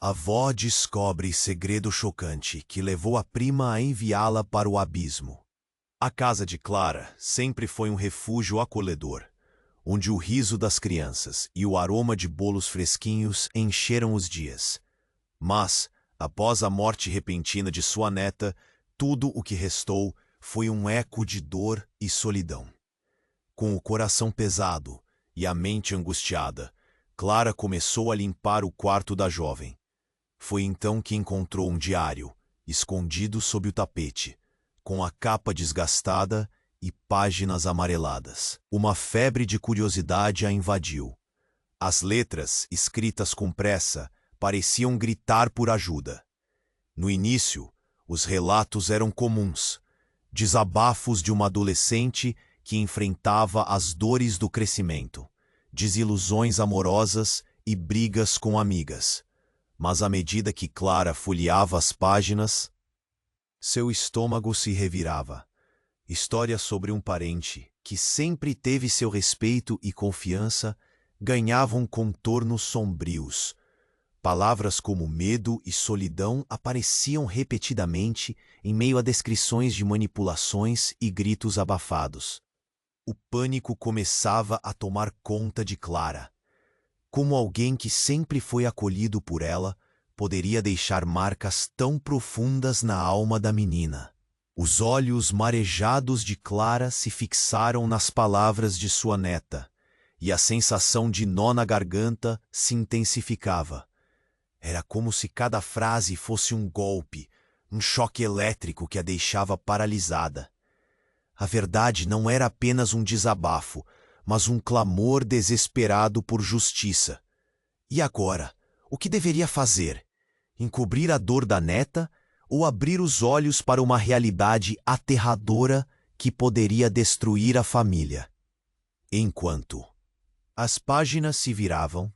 A avó descobre segredo chocante que levou a prima a enviá-la para o abismo. A casa de Clara sempre foi um refúgio acolhedor, onde o riso das crianças e o aroma de bolos fresquinhos encheram os dias. Mas, após a morte repentina de sua neta, tudo o que restou foi um eco de dor e solidão. Com o coração pesado e a mente angustiada, Clara começou a limpar o quarto da jovem. Foi então que encontrou um diário, escondido sob o tapete, com a capa desgastada e páginas amareladas. Uma febre de curiosidade a invadiu. As letras, escritas com pressa, pareciam gritar por ajuda. No início, os relatos eram comuns, desabafos de uma adolescente que enfrentava as dores do crescimento, desilusões amorosas e brigas com amigas. Mas à medida que Clara folheava as páginas, seu estômago se revirava. História sobre um parente que sempre teve seu respeito e confiança ganhavam contornos sombrios. Palavras como medo e solidão apareciam repetidamente em meio a descrições de manipulações e gritos abafados. O pânico começava a tomar conta de Clara. Como alguém que sempre foi acolhido por ela poderia deixar marcas tão profundas na alma da menina? Os olhos marejados de Clara se fixaram nas palavras de sua neta, e a sensação de nó na garganta se intensificava. Era como se cada frase fosse um golpe, um choque elétrico que a deixava paralisada. A verdade não era apenas um desabafo, mas um clamor desesperado por justiça. E agora, o que deveria fazer? Encobrir a dor da neta ou abrir os olhos para uma realidade aterradora que poderia destruir a família? Enquanto as páginas se viravam,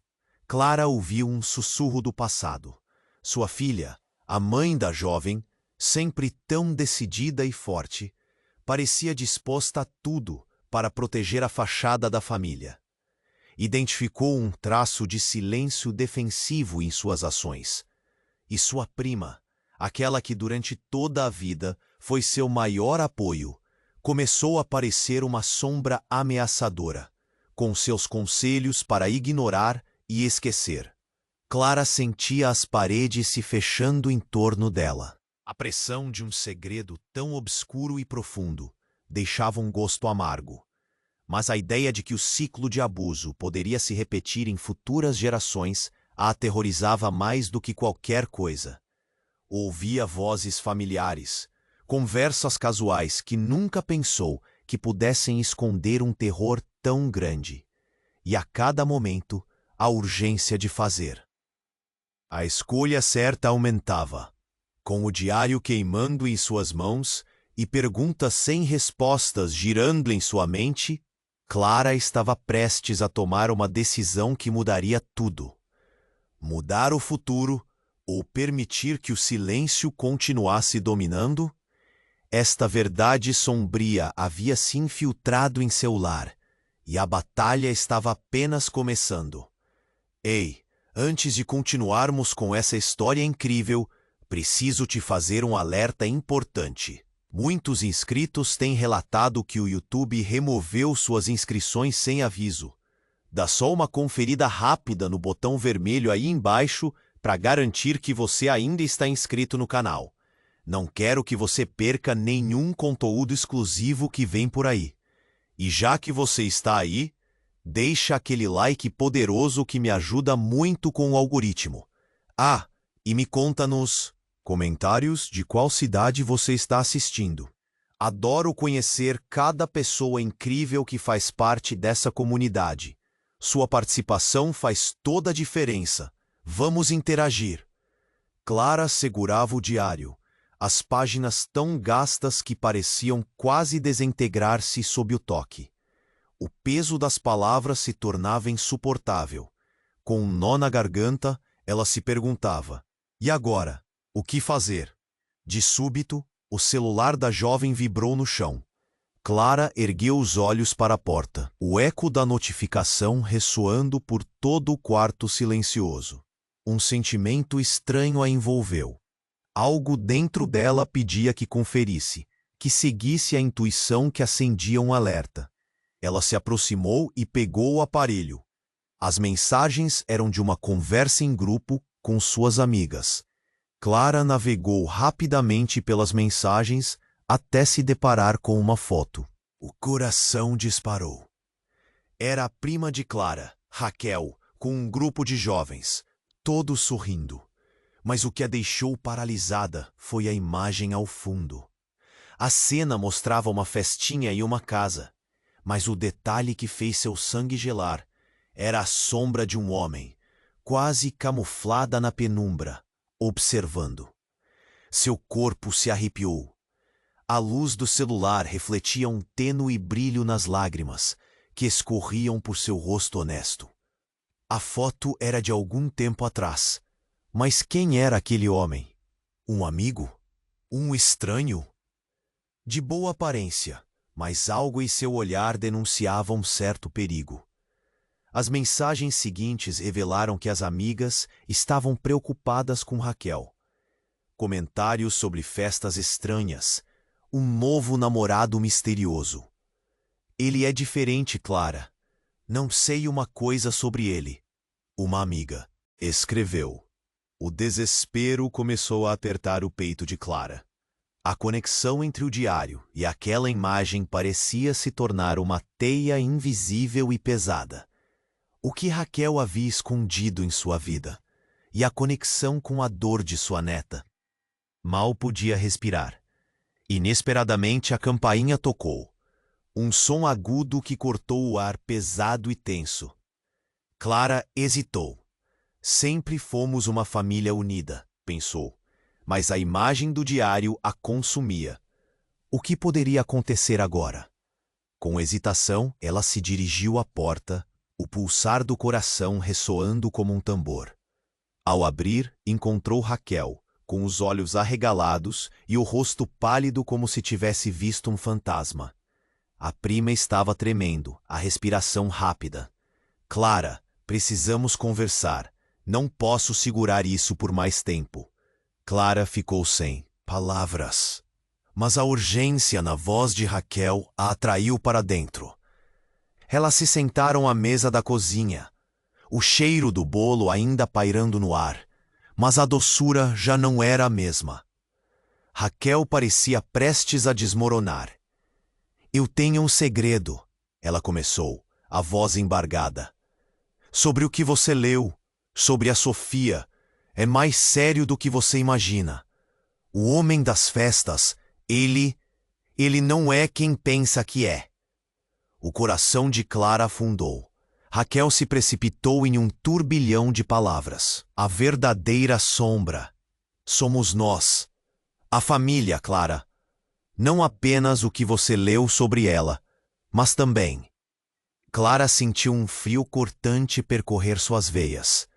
Clara ouviu um sussurro do passado. Sua filha, a mãe da jovem, sempre tão decidida e forte, parecia disposta a tudo para proteger a fachada da família. Identificou um traço de silêncio defensivo em suas ações. E sua prima, aquela que durante toda a vida foi seu maior apoio, começou a parecer uma sombra ameaçadora, com seus conselhos para ignorar e esquecer. Clara sentia as paredes se fechando em torno dela. A pressão de um segredo tão obscuro e profundo deixava um gosto amargo. Mas a ideia de que o ciclo de abuso poderia se repetir em futuras gerações a aterrorizava mais do que qualquer coisa. Ouvia vozes familiares, conversas casuais que nunca pensou que pudessem esconder um terror tão grande. E a cada momento, a urgência de fazer. A escolha certa aumentava. Com o diário queimando em suas mãos e perguntas sem respostas girando em sua mente, Clara estava prestes a tomar uma decisão que mudaria tudo. Mudar o futuro ou permitir que o silêncio continuasse dominando? Esta verdade sombria havia se infiltrado em seu lar, e a batalha estava apenas começando. Ei, antes de continuarmos com essa história incrível, preciso te fazer um alerta importante. Muitos inscritos têm relatado que o YouTube removeu suas inscrições sem aviso. Dá só uma conferida rápida no botão vermelho aí embaixo para garantir que você ainda está inscrito no canal. Não quero que você perca nenhum conteúdo exclusivo que vem por aí. E já que você está aí, deixa aquele like poderoso que me ajuda muito com o algoritmo. Ah, e me conta nos comentários de qual cidade você está assistindo. Adoro conhecer cada pessoa incrível que faz parte dessa comunidade. Sua participação faz toda a diferença. Vamos interagir. Clara segurava o diário, as páginas tão gastas que pareciam quase desintegrar-se sob o toque. O peso das palavras se tornava insuportável. Com um nó na garganta, ela se perguntava: e agora? O que fazer? De súbito, o celular da jovem vibrou no chão. Clara ergueu os olhos para a porta, o eco da notificação ressoando por todo o quarto silencioso. Um sentimento estranho a envolveu. Algo dentro dela pedia que conferisse, que seguisse a intuição que acendia um alerta. Ela se aproximou e pegou o aparelho. As mensagens eram de uma conversa em grupo com suas amigas. Clara navegou rapidamente pelas mensagens até se deparar com uma foto. O coração disparou. Era a prima de Clara, Raquel, com um grupo de jovens, todos sorrindo. Mas o que a deixou paralisada foi a imagem ao fundo. A cena mostrava uma festinha e uma casa, mas o detalhe que fez seu sangue gelar era a sombra de um homem, quase camuflada na penumbra, observando. Seu corpo se arrepiou. A luz do celular refletia um tênue brilho nas lágrimas que escorriam por seu rosto honesto. A foto era de algum tempo atrás. Mas quem era aquele homem? Um amigo? Um estranho? De boa aparência, mas algo em seu olhar denunciava um certo perigo. As mensagens seguintes revelaram que as amigas estavam preocupadas com Raquel. Comentários sobre festas estranhas, um novo namorado misterioso. Ele é diferente, Clara. Não sei uma coisa sobre ele. Uma amiga escreveu. O desespero começou a apertar o peito de Clara. A conexão entre o diário e aquela imagem parecia se tornar uma teia invisível e pesada. O que Raquel havia escondido em sua vida? E a conexão com a dor de sua neta? Mal podia respirar. Inesperadamente a campainha tocou. Um som agudo que cortou o ar pesado e tenso. Clara hesitou. Sempre fomos uma família unida, pensou, mas a imagem do diário a consumia. O que poderia acontecer agora? Com hesitação, ela se dirigiu à porta, o pulsar do coração ressoando como um tambor. Ao abrir, encontrou Raquel, com os olhos arregalados e o rosto pálido como se tivesse visto um fantasma. A prima estava tremendo, a respiração rápida. Clara, precisamos conversar. Não posso segurar isso por mais tempo. Clara ficou sem palavras. Mas a urgência na voz de Raquel a atraiu para dentro. Elas se sentaram à mesa da cozinha. O cheiro do bolo ainda pairando no ar, mas a doçura já não era a mesma. Raquel parecia prestes a desmoronar. Eu tenho um segredo, ela começou, a voz embargada. Sobre o que você leu. Sobre a Sofia, é mais sério do que você imagina. O homem das festas, ele não é quem pensa que é. O coração de Clara afundou. Raquel se precipitou em um turbilhão de palavras. A verdadeira sombra. Somos nós. A família, Clara. Não apenas o que você leu sobre ela, mas também. Clara sentiu um frio cortante percorrer suas veias.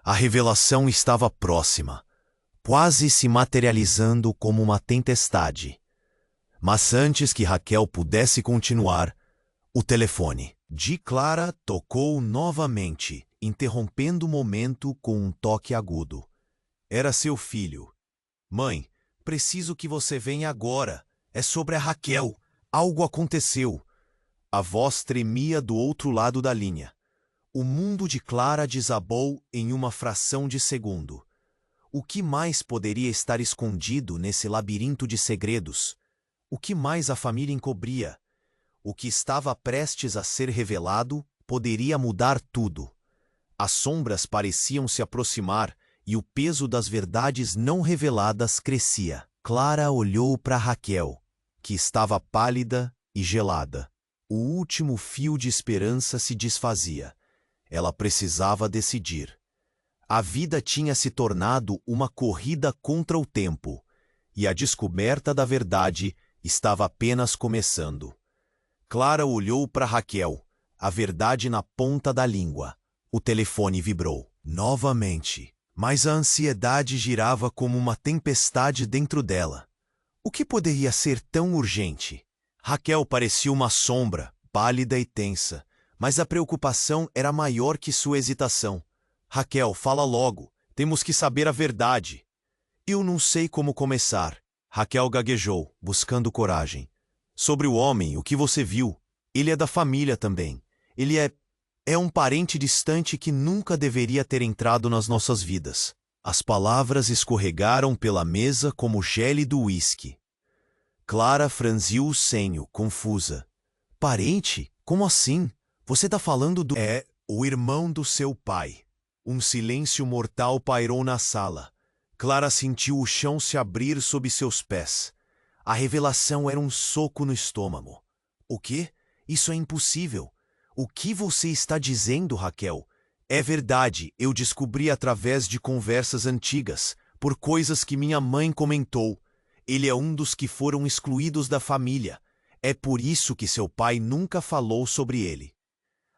A revelação estava próxima, quase se materializando como uma tempestade. Mas antes que Raquel pudesse continuar, o telefone de Clara tocou novamente, interrompendo o momento com um toque agudo. Era seu filho. Mãe, preciso que você venha agora. É sobre a Raquel. Algo aconteceu. A voz tremia do outro lado da linha. O mundo de Clara desabou em uma fração de segundo. O que mais poderia estar escondido nesse labirinto de segredos? O que mais a família encobria? O que estava prestes a ser revelado poderia mudar tudo. As sombras pareciam se aproximar e o peso das verdades não reveladas crescia. Clara olhou para Raquel, que estava pálida e gelada. O último fio de esperança se desfazia. Ela precisava decidir. A vida tinha se tornado uma corrida contra o tempo, e a descoberta da verdade estava apenas começando. Clara olhou para Raquel, a verdade na ponta da língua. O telefone vibrou. Novamente. Mas a ansiedade girava como uma tempestade dentro dela. O que poderia ser tão urgente? Raquel parecia uma sombra, pálida e tensa, mas a preocupação era maior que sua hesitação. Raquel, fala logo. Temos que saber a verdade. Eu não sei como começar. Raquel gaguejou, buscando coragem. Sobre o homem, o que você viu? Ele é da família também. Ele é um parente distante que nunca deveria ter entrado nas nossas vidas. As palavras escorregaram pela mesa como gélido uísque. Clara franziu o senho, confusa. Parente? Como assim? Você tá falando do... É o irmão do seu pai. Um silêncio mortal pairou na sala. Clara sentiu o chão se abrir sob seus pés. A revelação era um soco no estômago. O quê? Isso é impossível. O que você está dizendo, Raquel? É verdade, eu descobri através de conversas antigas, por coisas que minha mãe comentou. Ele é um dos que foram excluídos da família. É por isso que seu pai nunca falou sobre ele.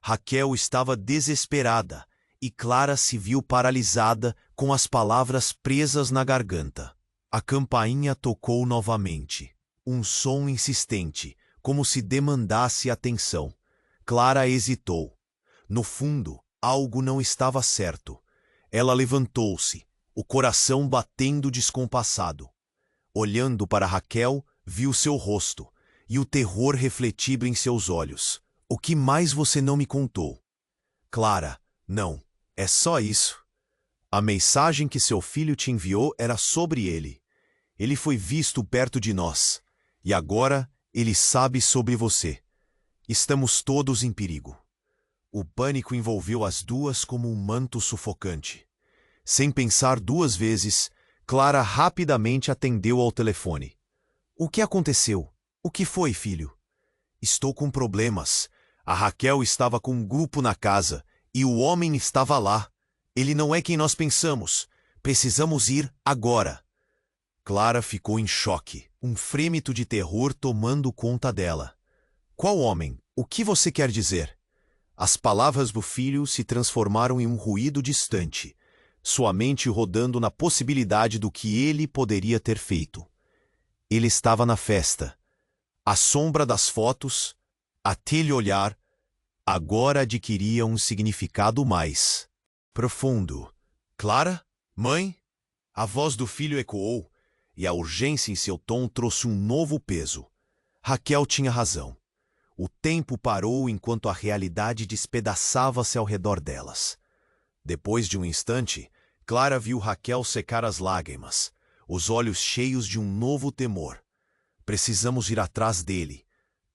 Raquel estava desesperada e Clara se viu paralisada com as palavras presas na garganta. A campainha tocou novamente. Um som insistente, como se demandasse atenção. Clara hesitou. No fundo, algo não estava certo. Ela levantou-se, o coração batendo descompassado. Olhando para Raquel, viu seu rosto e o terror refletido em seus olhos. O que mais você não me contou? Clara, não, é só isso. A mensagem que seu filho te enviou era sobre ele. Ele foi visto perto de nós, e agora ele sabe sobre você. Estamos todos em perigo. O pânico envolveu as duas como um manto sufocante. Sem pensar duas vezes, Clara rapidamente atendeu ao telefone. O que aconteceu? O que foi, filho? Estou com problemas. A Raquel estava com um grupo na casa, e o homem estava lá. Ele não é quem nós pensamos. Precisamos ir agora. Clara ficou em choque, um frêmito de terror tomando conta dela. Qual homem? O que você quer dizer? As palavras do filho se transformaram em um ruído distante, sua mente rodando na possibilidade do que ele poderia ter feito. Ele estava na festa. A sombra das fotos, aquele olhar, agora adquiria um significado mais profundo. Clara? Mãe? A voz do filho ecoou, e a urgência em seu tom trouxe um novo peso. Raquel tinha razão. O tempo parou enquanto a realidade despedaçava-se ao redor delas. Depois de um instante, Clara viu Raquel secar as lágrimas, os olhos cheios de um novo temor. Precisamos ir atrás dele.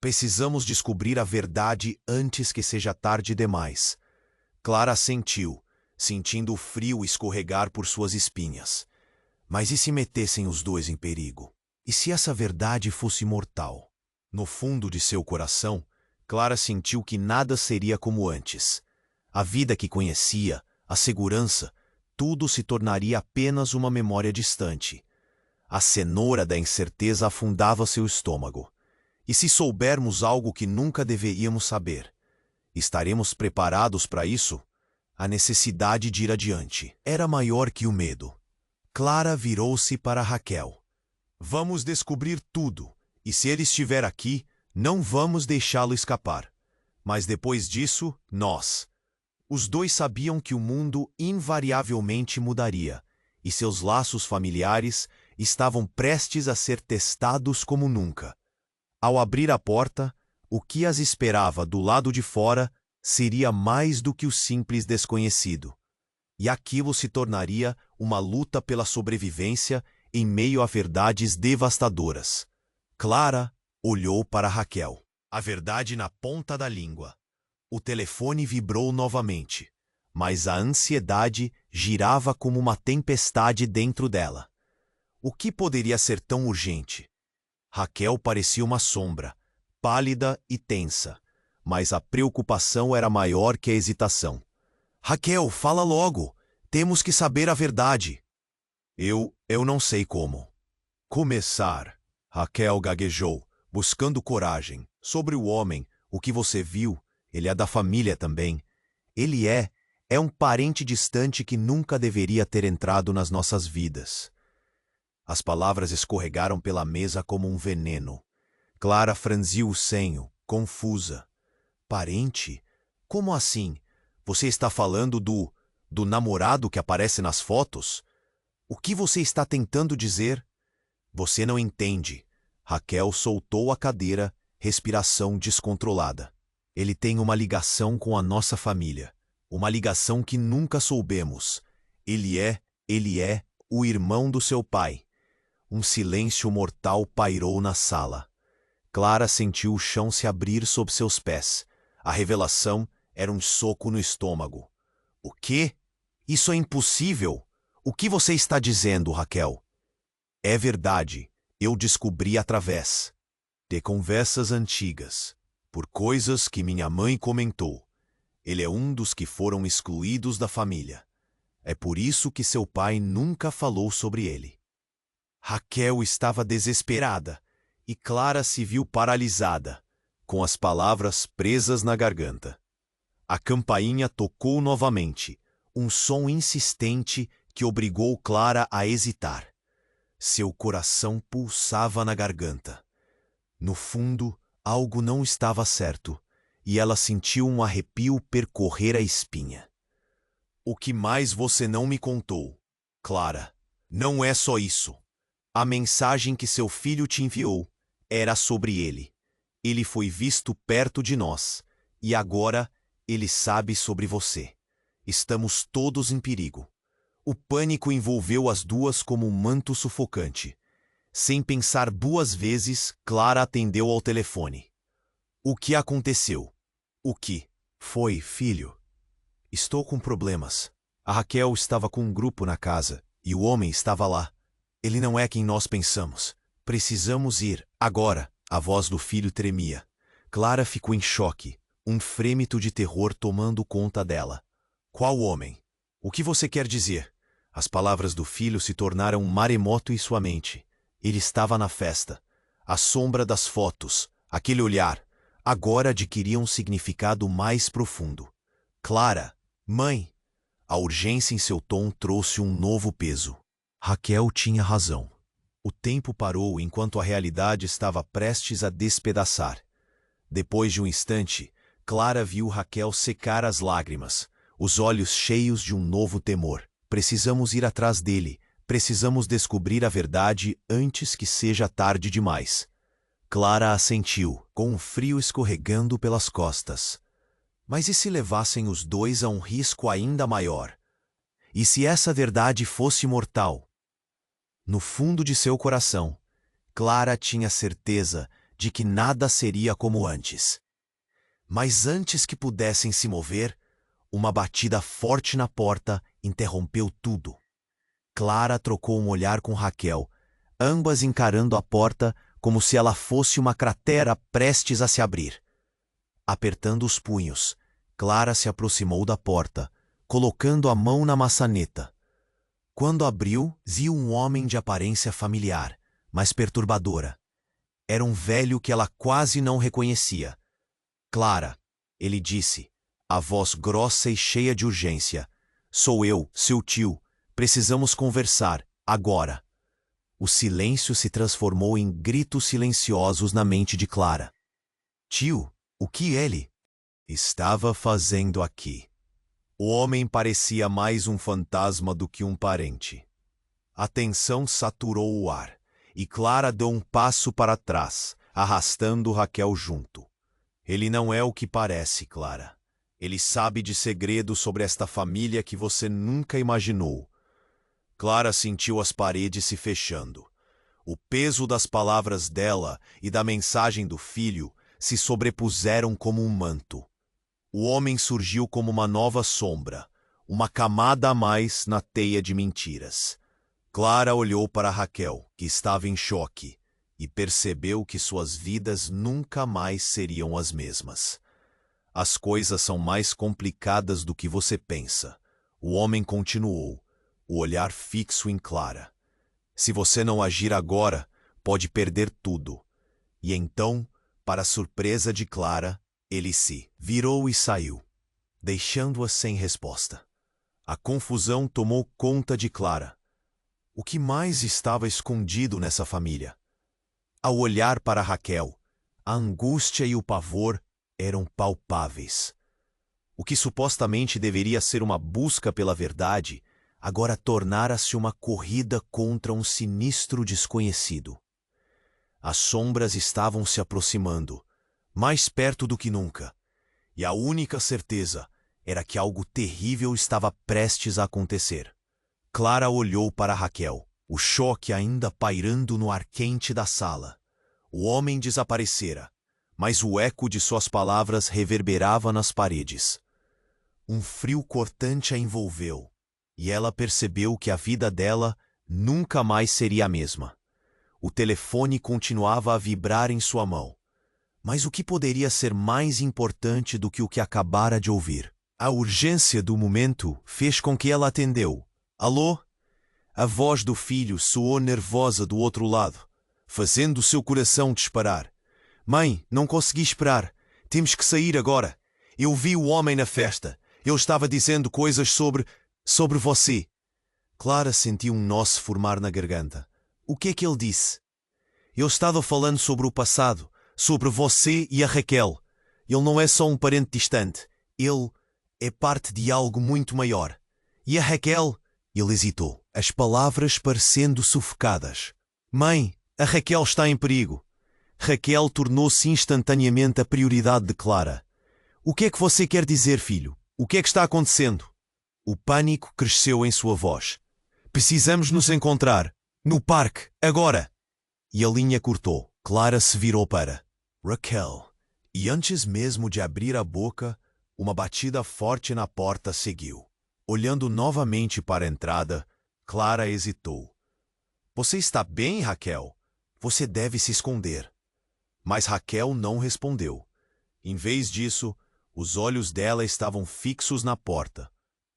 Precisamos descobrir a verdade antes que seja tarde demais. Clara assentiu, sentindo o frio escorregar por suas espinhas. Mas e se metessem os dois em perigo? E se essa verdade fosse mortal? No fundo de seu coração, Clara sentiu que nada seria como antes. A vida que conhecia, a segurança, tudo se tornaria apenas uma memória distante. A cenoura da incerteza afundava seu estômago. E se soubermos algo que nunca deveríamos saber? Estaremos preparados para isso? A necessidade de ir adiante era maior que o medo. Clara virou-se para Raquel. Vamos descobrir tudo, e se ele estiver aqui, não vamos deixá-lo escapar. Mas depois disso, nós. Os dois sabiam que o mundo invariavelmente mudaria, e seus laços familiares estavam prestes a ser testados como nunca. Ao abrir a porta, o que as esperava do lado de fora seria mais do que o simples desconhecido. E aquilo se tornaria uma luta pela sobrevivência em meio a verdades devastadoras. Clara olhou para Raquel, a verdade na ponta da língua. O telefone vibrou novamente, mas a ansiedade girava como uma tempestade dentro dela. O que poderia ser tão urgente? Raquel parecia uma sombra, pálida e tensa, mas a preocupação era maior que a hesitação. Raquel, fala logo! Temos que saber a verdade. Eu não sei como. Começar. Raquel gaguejou, buscando coragem. Sobre o homem, o que você viu, ele é da família também. Ele é um parente distante que nunca deveria ter entrado nas nossas vidas. As palavras escorregaram pela mesa como um veneno. Clara franziu o senho, confusa. Parente? Como assim? Você está falando do Do namorado que aparece nas fotos? O que você está tentando dizer? Você não entende. Raquel soltou a cadeira, respiração descontrolada. Ele tem uma ligação com a nossa família. Uma ligação que nunca soubemos. Ele é o irmão do seu pai. Um silêncio mortal pairou na sala. Clara sentiu o chão se abrir sob seus pés. A revelação era um soco no estômago. O quê? Isso é impossível! O que você está dizendo, Raquel? É verdade. Eu descobri através de conversas antigas, por coisas que minha mãe comentou. Ele é um dos que foram excluídos da família. É por isso que seu pai nunca falou sobre ele. Raquel estava desesperada e Clara se viu paralisada, com as palavras presas na garganta. A campainha tocou novamente, um som insistente que obrigou Clara a hesitar. Seu coração pulsava na garganta. No fundo, algo não estava certo, e ela sentiu um arrepio percorrer a espinha. O que mais você não me contou, Clara? Não é só isso. A mensagem que seu filho te enviou era sobre ele. Ele foi visto perto de nós, e agora ele sabe sobre você. Estamos todos em perigo. O pânico envolveu as duas como um manto sufocante. Sem pensar duas vezes, Clara atendeu ao telefone. O que aconteceu? O que? Foi, filho. Estou com problemas. A Raquel estava com um grupo na casa, e o homem estava lá. Ele não é quem nós pensamos. Precisamos ir, agora. A voz do filho tremia. Clara ficou em choque, um frêmito de terror tomando conta dela. Qual homem? O que você quer dizer? As palavras do filho se tornaram um maremoto em sua mente. Ele estava na festa. A sombra das fotos, aquele olhar, agora adquiria um significado mais profundo. Clara, mãe! A urgência em seu tom trouxe um novo peso. Raquel tinha razão. O tempo parou enquanto a realidade estava prestes a despedaçar. Depois de um instante, Clara viu Raquel secar as lágrimas, os olhos cheios de um novo temor. Precisamos ir atrás dele. Precisamos descobrir a verdade antes que seja tarde demais. Clara assentiu, com um frio escorregando pelas costas. Mas e se levassem os dois a um risco ainda maior? E se essa verdade fosse mortal? No fundo de seu coração, Clara tinha certeza de que nada seria como antes. Mas antes que pudessem se mover, uma batida forte na porta interrompeu tudo. Clara trocou um olhar com Raquel, ambas encarando a porta como se ela fosse uma cratera prestes a se abrir. Apertando os punhos, Clara se aproximou da porta, colocando a mão na maçaneta. Quando abriu, viu um homem de aparência familiar, mas perturbadora. Era um velho que ela quase não reconhecia. Clara, ele disse, a voz grossa e cheia de urgência. Sou eu, seu tio. Precisamos conversar, agora. O silêncio se transformou em gritos silenciosos na mente de Clara. Tio, o que ele estava fazendo aqui? O homem parecia mais um fantasma do que um parente. A tensão saturou o ar, e Clara deu um passo para trás, arrastando Raquel junto. Ele não é o que parece, Clara. Ele sabe de segredos sobre esta família que você nunca imaginou. Clara sentiu as paredes se fechando. O peso das palavras dela e da mensagem do filho se sobrepuseram como um manto. O homem surgiu como uma nova sombra, uma camada a mais na teia de mentiras. Clara olhou para Raquel, que estava em choque, e percebeu que suas vidas nunca mais seriam as mesmas. As coisas são mais complicadas do que você pensa. O homem continuou, o olhar fixo em Clara. Se você não agir agora, pode perder tudo. E então, para surpresa de Clara, ele se virou e saiu, deixando-a sem resposta. A confusão tomou conta de Clara. O que mais estava escondido nessa família? Ao olhar para Raquel, a angústia e o pavor eram palpáveis. O que supostamente deveria ser uma busca pela verdade, agora tornara-se uma corrida contra um sinistro desconhecido. As sombras estavam se aproximando, mais perto do que nunca, e a única certeza era que algo terrível estava prestes a acontecer. Clara olhou para Raquel, o choque ainda pairando no ar quente da sala. O homem desaparecera, mas o eco de suas palavras reverberava nas paredes. Um frio cortante a envolveu, e ela percebeu que a vida dela nunca mais seria a mesma. O telefone continuava a vibrar em sua mão. Mas o que poderia ser mais importante do que o que acabara de ouvir? A urgência do momento fez com que ela atendeu. Alô? A voz do filho soou nervosa do outro lado, fazendo seu coração disparar. Mãe, não consegui esperar. Temos que sair agora. Eu vi o homem na festa. Ele estava dizendo coisas sobre você. Clara sentiu um nó se formar na garganta. O que é que ele disse? Eu estava falando sobre o passado, sobre você e a Raquel. Ele não é só um parente distante. Ele é parte de algo muito maior. E a Raquel? Ele hesitou, as palavras parecendo sufocadas. Mãe, a Raquel está em perigo. Raquel tornou-se instantaneamente a prioridade de Clara. O que é que você quer dizer, filho? O que é que está acontecendo? O pânico cresceu em sua voz. Precisamos nos encontrar. No parque, agora! E a linha cortou. Clara se virou para Raquel. E antes mesmo de abrir a boca, uma batida forte na porta seguiu. Olhando novamente para a entrada, Clara hesitou. Você está bem, Raquel? Você deve se esconder. Mas Raquel não respondeu. Em vez disso, os olhos dela estavam fixos na porta,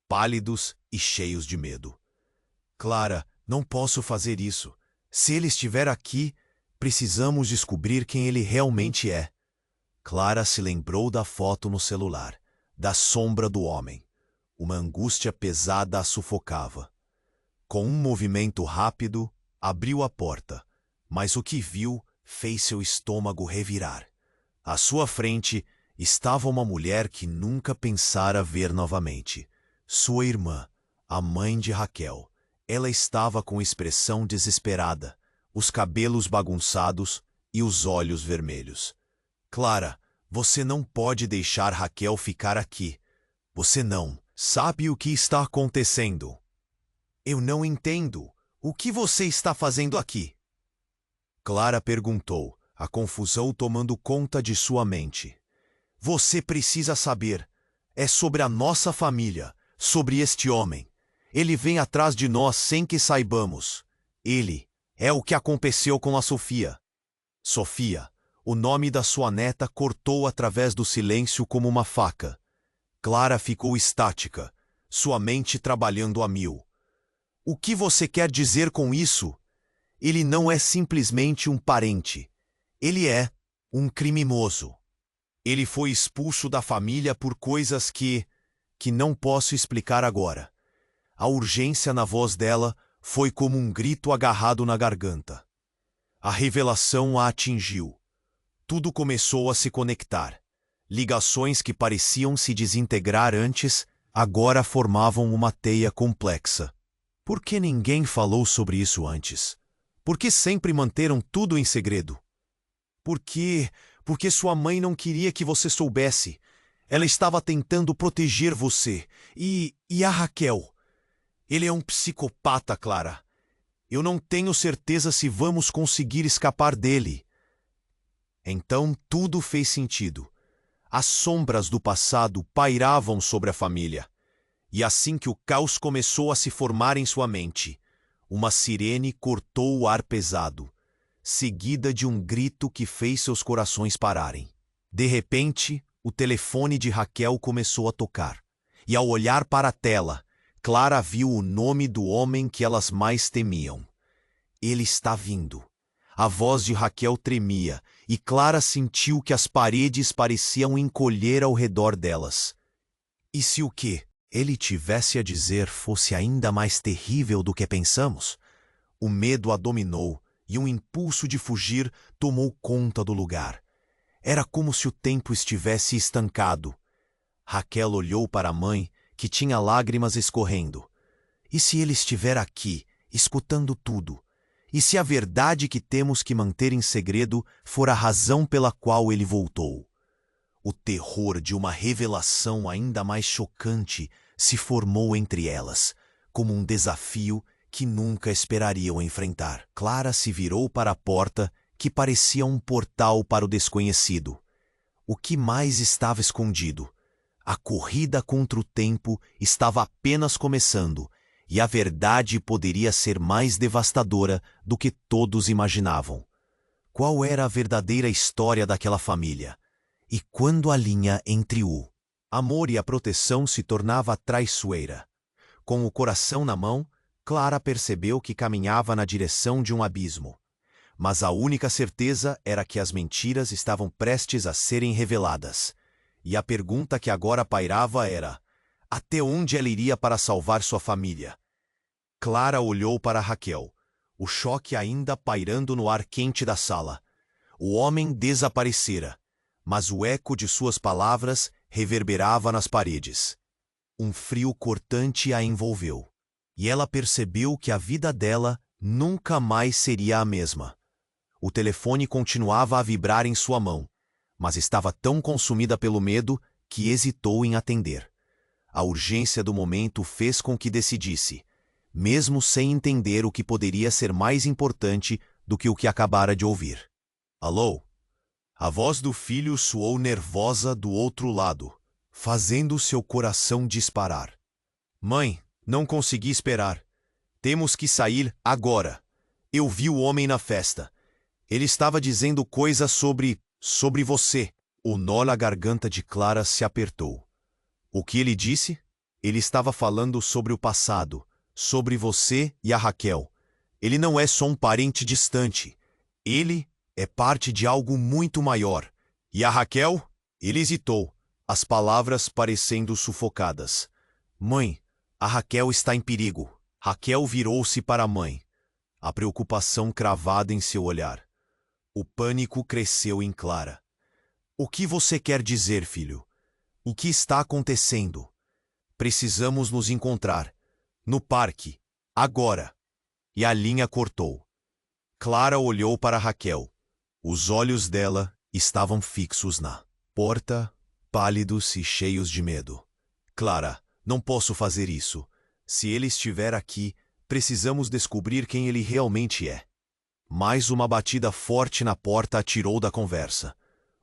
pálidos e cheios de medo. Clara, não posso fazer isso. Se ele estiver aqui, precisamos descobrir quem ele realmente é. Clara se lembrou da foto no celular, da sombra do homem. Uma angústia pesada a sufocava. Com um movimento rápido, abriu a porta, mas o que viu fez seu estômago revirar. À sua frente estava uma mulher que nunca pensara ver novamente. Sua irmã, a mãe de Raquel. Ela estava com expressão desesperada, os cabelos bagunçados e os olhos vermelhos. Clara, você não pode deixar Raquel ficar aqui. Você não sabe o que está acontecendo. Eu não entendo. O que você está fazendo aqui? Clara perguntou, a confusão tomando conta de sua mente. Você precisa saber. É sobre a nossa família, sobre este homem. Ele vem atrás de nós sem que saibamos. Ele é o que aconteceu com a Sofia. Sofia, o nome da sua neta cortou através do silêncio como uma faca. Clara ficou estática, sua mente trabalhando a mil. O que você quer dizer com isso? Ele não é simplesmente um parente. Ele é um criminoso. Ele foi expulso da família por coisas que não posso explicar agora. A urgência na voz dela foi como um grito agarrado na garganta. A revelação a atingiu. Tudo começou a se conectar. Ligações que pareciam se desintegrar antes, agora formavam uma teia complexa. Por que ninguém falou sobre isso antes? Por que sempre manteram tudo em segredo? Porque sua mãe não queria que você soubesse. Ela estava tentando proteger você. E a Raquel? Ele é um psicopata, Clara. Eu não tenho certeza se vamos conseguir escapar dele. Então tudo fez sentido. As sombras do passado pairavam sobre a família. E assim que o caos começou a se formar em sua mente, uma sirene cortou o ar pesado, seguida de um grito que fez seus corações pararem. De repente, o telefone de Raquel começou a tocar. E ao olhar para a tela, Clara viu o nome do homem que elas mais temiam. Ele está vindo. A voz de Raquel tremia, e Clara sentiu que as paredes pareciam encolher ao redor delas. E se o que ele tivesse a dizer fosse ainda mais terrível do que pensamos? O medo a dominou, e um impulso de fugir tomou conta do lugar. Era como se o tempo estivesse estancado. Raquel olhou para a mãe, que tinha lágrimas escorrendo. E se ele estiver aqui, escutando tudo? E se a verdade que temos que manter em segredo for a razão pela qual ele voltou? O terror de uma revelação ainda mais chocante se formou entre elas, como um desafio que nunca esperariam enfrentar. Clara se virou para a porta, que parecia um portal para o desconhecido. O que mais estava escondido? A corrida contra o tempo estava apenas começando, e a verdade poderia ser mais devastadora do que todos imaginavam. Qual era a verdadeira história daquela família? E quando a linha entre o amor e a proteção se tornava traiçoeira? Com o coração na mão, Clara percebeu que caminhava na direção de um abismo. Mas a única certeza era que as mentiras estavam prestes a serem reveladas. E a pergunta que agora pairava era: até onde ela iria para salvar sua família? Clara olhou para Raquel, o choque ainda pairando no ar quente da sala. O homem desaparecera, mas o eco de suas palavras reverberava nas paredes. Um frio cortante a envolveu, e ela percebeu que a vida dela nunca mais seria a mesma. O telefone continuava a vibrar em sua mão, mas estava tão consumida pelo medo que hesitou em atender. A urgência do momento fez com que decidisse, mesmo sem entender o que poderia ser mais importante do que o que acabara de ouvir. Alô? A voz do filho soou nervosa do outro lado, fazendo seu coração disparar. Mãe, não consegui esperar. Temos que sair agora. Eu vi o homem na festa. Ele estava dizendo coisas sobre você. O nó na garganta de Clara se apertou. O que ele disse? Ele estava falando sobre o passado, sobre você e a Raquel. Ele não é só um parente distante. Ele é parte de algo muito maior. E a Raquel? Ele hesitou, as palavras parecendo sufocadas. Mãe, a Raquel está em perigo. Raquel virou-se para a mãe, a preocupação cravada em seu olhar. O pânico cresceu em Clara. O que você quer dizer, filho? O que está acontecendo? Precisamos nos encontrar. No parque. Agora. E a linha cortou. Clara olhou para Raquel. Os olhos dela estavam fixos na porta, pálidos e cheios de medo. Clara, não posso fazer isso. Se ele estiver aqui, precisamos descobrir quem ele realmente é. Mais uma batida forte na porta a tirou da conversa.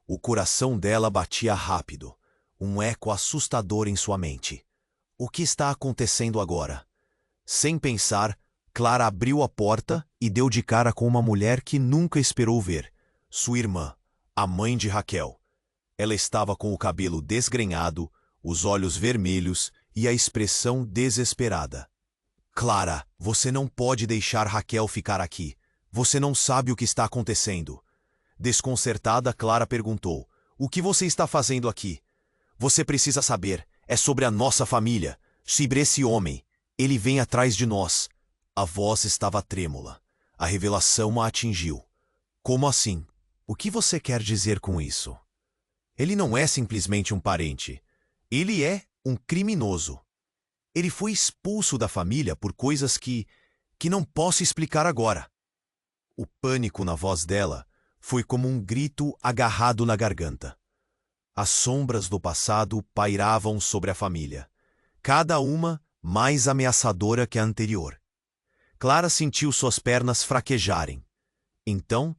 O coração dela batia rápido, um eco assustador em sua mente. O que está acontecendo agora? Sem pensar, Clara abriu a porta e deu de cara com uma mulher que nunca esperou ver. Sua irmã, a mãe de Raquel. Ela estava com o cabelo desgrenhado, os olhos vermelhos e a expressão desesperada. Clara, você não pode deixar Raquel ficar aqui. Você não sabe o que está acontecendo. Desconcertada, Clara perguntou: o que você está fazendo aqui? Você precisa saber. É sobre a nossa família. Sobre esse homem. Ele vem atrás de nós. A voz estava trêmula. A revelação a atingiu. Como assim? O que você quer dizer com isso? Ele não é simplesmente um parente. Ele é um criminoso. Ele foi expulso da família por coisas que não posso explicar agora. O pânico na voz dela foi como um grito agarrado na garganta. As sombras do passado pairavam sobre a família, cada uma mais ameaçadora que a anterior. Clara sentiu suas pernas fraquejarem. Então,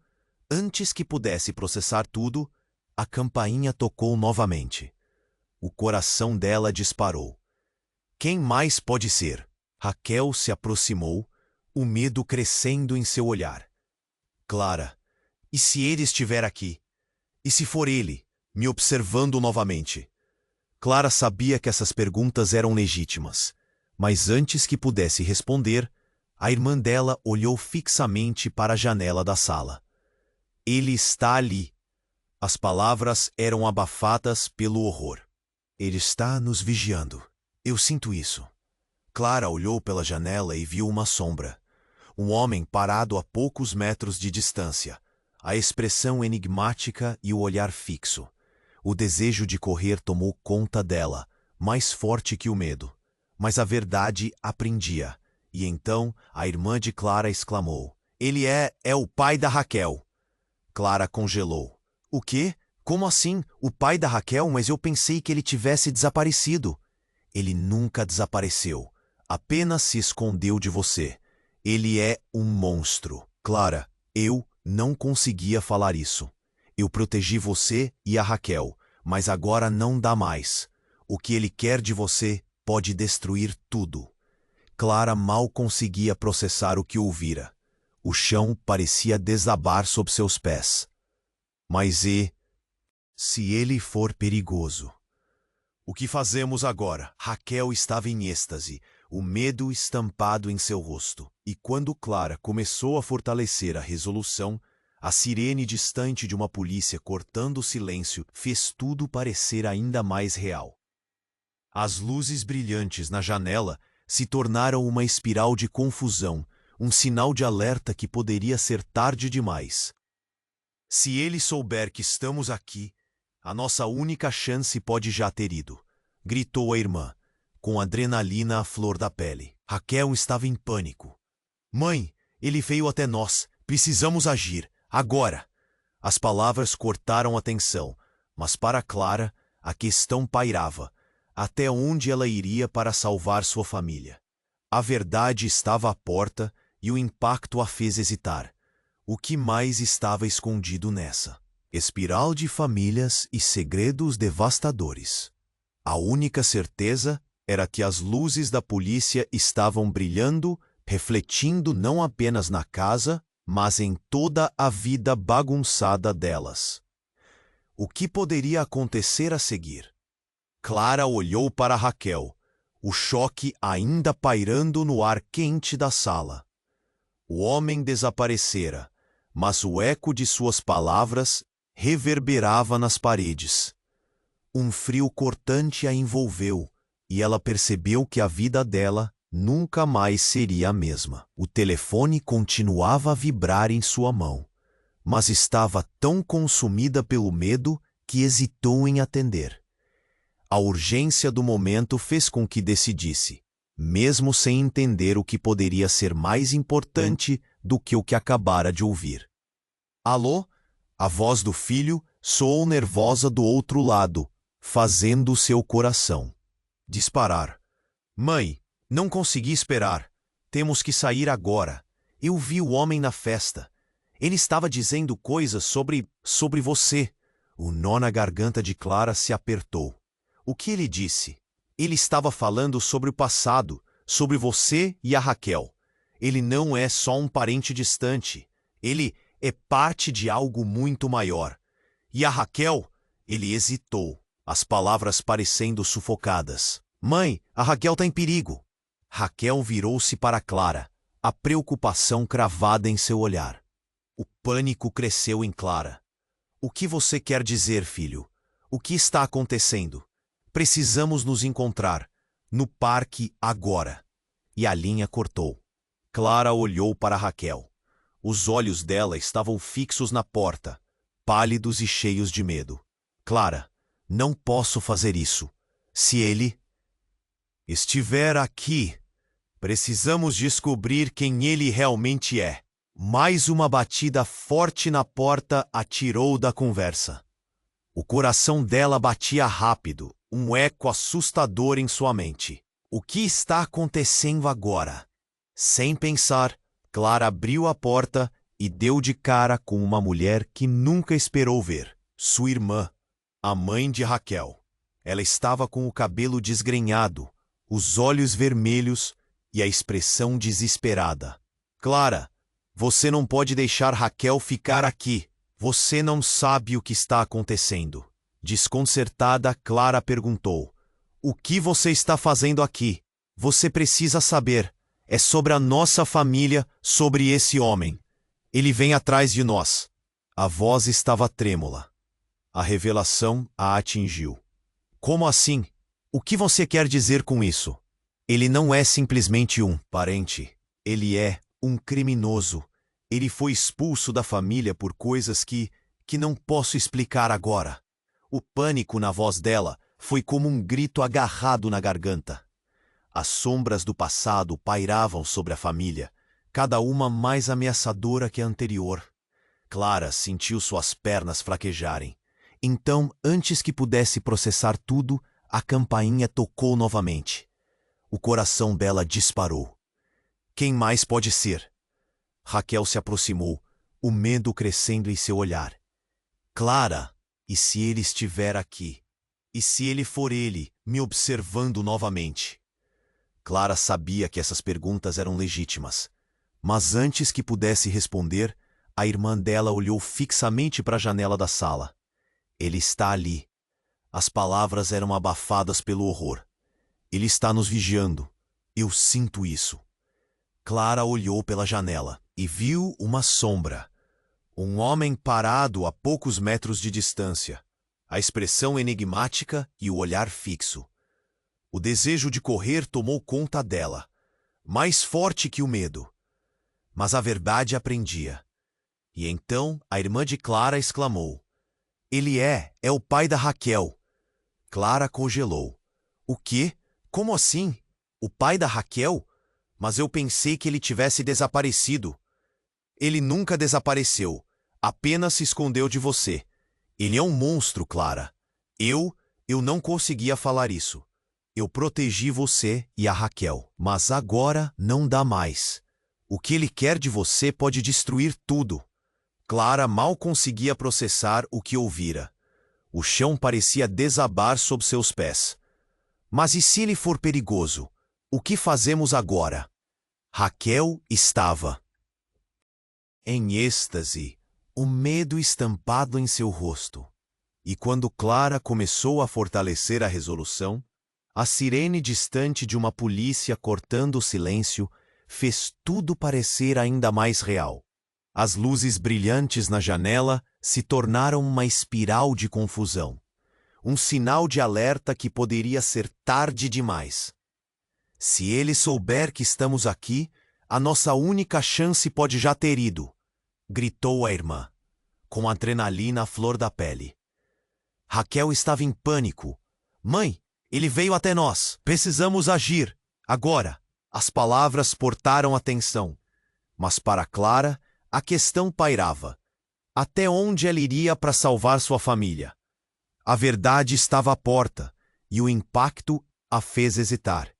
antes que pudesse processar tudo, a campainha tocou novamente. O coração dela disparou. Quem mais pode ser? Raquel se aproximou, o medo crescendo em seu olhar. Clara, e se ele estiver aqui? E se for ele, me observando novamente? Clara sabia que essas perguntas eram legítimas, mas antes que pudesse responder, a irmã dela olhou fixamente para a janela da sala. Ele está ali. As palavras eram abafadas pelo horror. Ele está nos vigiando. Eu sinto isso. Clara olhou pela janela e viu uma sombra. Um homem parado a poucos metros de distância, a expressão enigmática e o olhar fixo. O desejo de correr tomou conta dela, mais forte que o medo. Mas a verdade a prendia. E então a irmã de Clara exclamou: Ele é o pai da Raquel. Clara congelou. O quê? Como assim? O pai da Raquel? Mas eu pensei que ele tivesse desaparecido. Ele nunca desapareceu. Apenas se escondeu de você. Ele é um monstro. Clara, eu não conseguia falar isso. Eu protegi você e a Raquel, mas agora não dá mais. O que ele quer de você pode destruir tudo. Clara mal conseguia processar o que ouvira. O chão parecia desabar sob seus pés. Mas se ele for perigoso? O que fazemos agora? Raquel estava em êxtase, o medo estampado em seu rosto. E quando Clara começou a fortalecer a resolução, a sirene distante de uma polícia cortando o silêncio fez tudo parecer ainda mais real. As luzes brilhantes na janela se tornaram uma espiral de confusão, um sinal de alerta que poderia ser tarde demais. Se ele souber que estamos aqui, a nossa única chance pode já ter ido, gritou a irmã, com adrenalina à flor da pele. Raquel estava em pânico. Mãe, ele veio até nós, precisamos agir, agora! As palavras cortaram a tensão, mas para Clara, a questão pairava. Até onde ela iria para salvar sua família? A verdade estava à porta e o impacto a fez hesitar. O que mais estava escondido nessa? Espiral de famílias e segredos devastadores. A única certeza era que as luzes da polícia estavam brilhando, refletindo não apenas na casa, mas em toda a vida bagunçada delas. O que poderia acontecer a seguir? Clara olhou para Raquel, o choque ainda pairando no ar quente da sala. O homem desaparecera, mas o eco de suas palavras reverberava nas paredes. Um frio cortante a envolveu, e ela percebeu que a vida dela nunca mais seria a mesma. O telefone continuava a vibrar em sua mão, mas estava tão consumida pelo medo que hesitou em atender. A urgência do momento fez com que decidisse, mesmo sem entender o que poderia ser mais importante do que o que acabara de ouvir. Alô? A voz do filho soou nervosa do outro lado, fazendo seu coração disparar. Mãe, não consegui esperar. Temos que sair agora. Eu vi o homem na festa. Ele estava dizendo coisas sobre você. O nó na garganta de Clara se apertou. O que ele disse? Ele estava falando sobre o passado, sobre você e a Raquel. Ele não é só um parente distante. Ele é parte de algo muito maior. E a Raquel? Ele hesitou, as palavras parecendo sufocadas. Mãe, a Raquel está em perigo. Raquel virou-se para Clara, a preocupação cravada em seu olhar. O pânico cresceu em Clara. O que você quer dizer, filho? O que está acontecendo? Precisamos nos encontrar. No parque, agora. E a linha cortou. Clara olhou para Raquel. Os olhos dela estavam fixos na porta, pálidos e cheios de medo. Clara, não posso fazer isso. Se ele estiver aqui, precisamos descobrir quem ele realmente é. Mais uma batida forte na porta a tirou da conversa. O coração dela batia rápido, um eco assustador em sua mente. O que está acontecendo agora? Sem pensar, Clara abriu a porta e deu de cara com uma mulher que nunca esperou ver. Sua irmã, a mãe de Raquel. Ela estava com o cabelo desgrenhado, os olhos vermelhos e a expressão desesperada. Clara, você não pode deixar Raquel ficar aqui. Você não sabe o que está acontecendo. Desconcertada, Clara perguntou. O que você está fazendo aqui? Você precisa saber. É sobre a nossa família, sobre esse homem. Ele vem atrás de nós. A voz estava trêmula. A revelação a atingiu. Como assim? O que você quer dizer com isso? Ele não é simplesmente um parente. Ele é um criminoso. Ele foi expulso da família por coisas que não posso explicar agora. O pânico na voz dela foi como um grito agarrado na garganta. As sombras do passado pairavam sobre a família, cada uma mais ameaçadora que a anterior. Clara sentiu suas pernas fraquejarem. Então, antes que pudesse processar tudo, a campainha tocou novamente. O coração dela disparou. Quem mais pode ser? Raquel se aproximou, o medo crescendo em seu olhar. Clara, e se ele estiver aqui? E se ele for ele, me observando novamente? Clara sabia que essas perguntas eram legítimas, mas antes que pudesse responder, a irmã dela olhou fixamente para a janela da sala. Ele está ali. As palavras eram abafadas pelo horror. Ele está nos vigiando. Eu sinto isso. Clara olhou pela janela e viu uma sombra. Um homem parado a poucos metros de distância. A expressão enigmática e o olhar fixo. O desejo de correr tomou conta dela, mais forte que o medo. Mas a verdade a prendia. E então a irmã de Clara exclamou: "Ele é o pai da Raquel." Clara congelou. "O quê? Como assim? O pai da Raquel? Mas eu pensei que ele tivesse desaparecido." "Ele nunca desapareceu, apenas se escondeu de você. Ele é um monstro, Clara. Eu não conseguia falar isso. Eu protegi você e a Raquel, mas agora não dá mais. O que ele quer de você pode destruir tudo." Clara mal conseguia processar o que ouvira. O chão parecia desabar sob seus pés. "Mas e se ele for perigoso? O que fazemos agora?" Raquel estava em êxtase, o medo estampado em seu rosto. E quando Clara começou a fortalecer a resolução, a sirene distante de uma polícia cortando o silêncio fez tudo parecer ainda mais real. As luzes brilhantes na janela se tornaram uma espiral de confusão. Um sinal de alerta que poderia ser tarde demais. "Se ele souber que estamos aqui, a nossa única chance pode já ter ido", gritou a irmã, com adrenalina à flor da pele. Raquel estava em pânico. "Mãe, ele veio até nós. Precisamos agir. Agora." As palavras portaram atenção. Mas para Clara, a questão pairava. Até onde ela iria para salvar sua família? A verdade estava à porta, e o impacto a fez hesitar.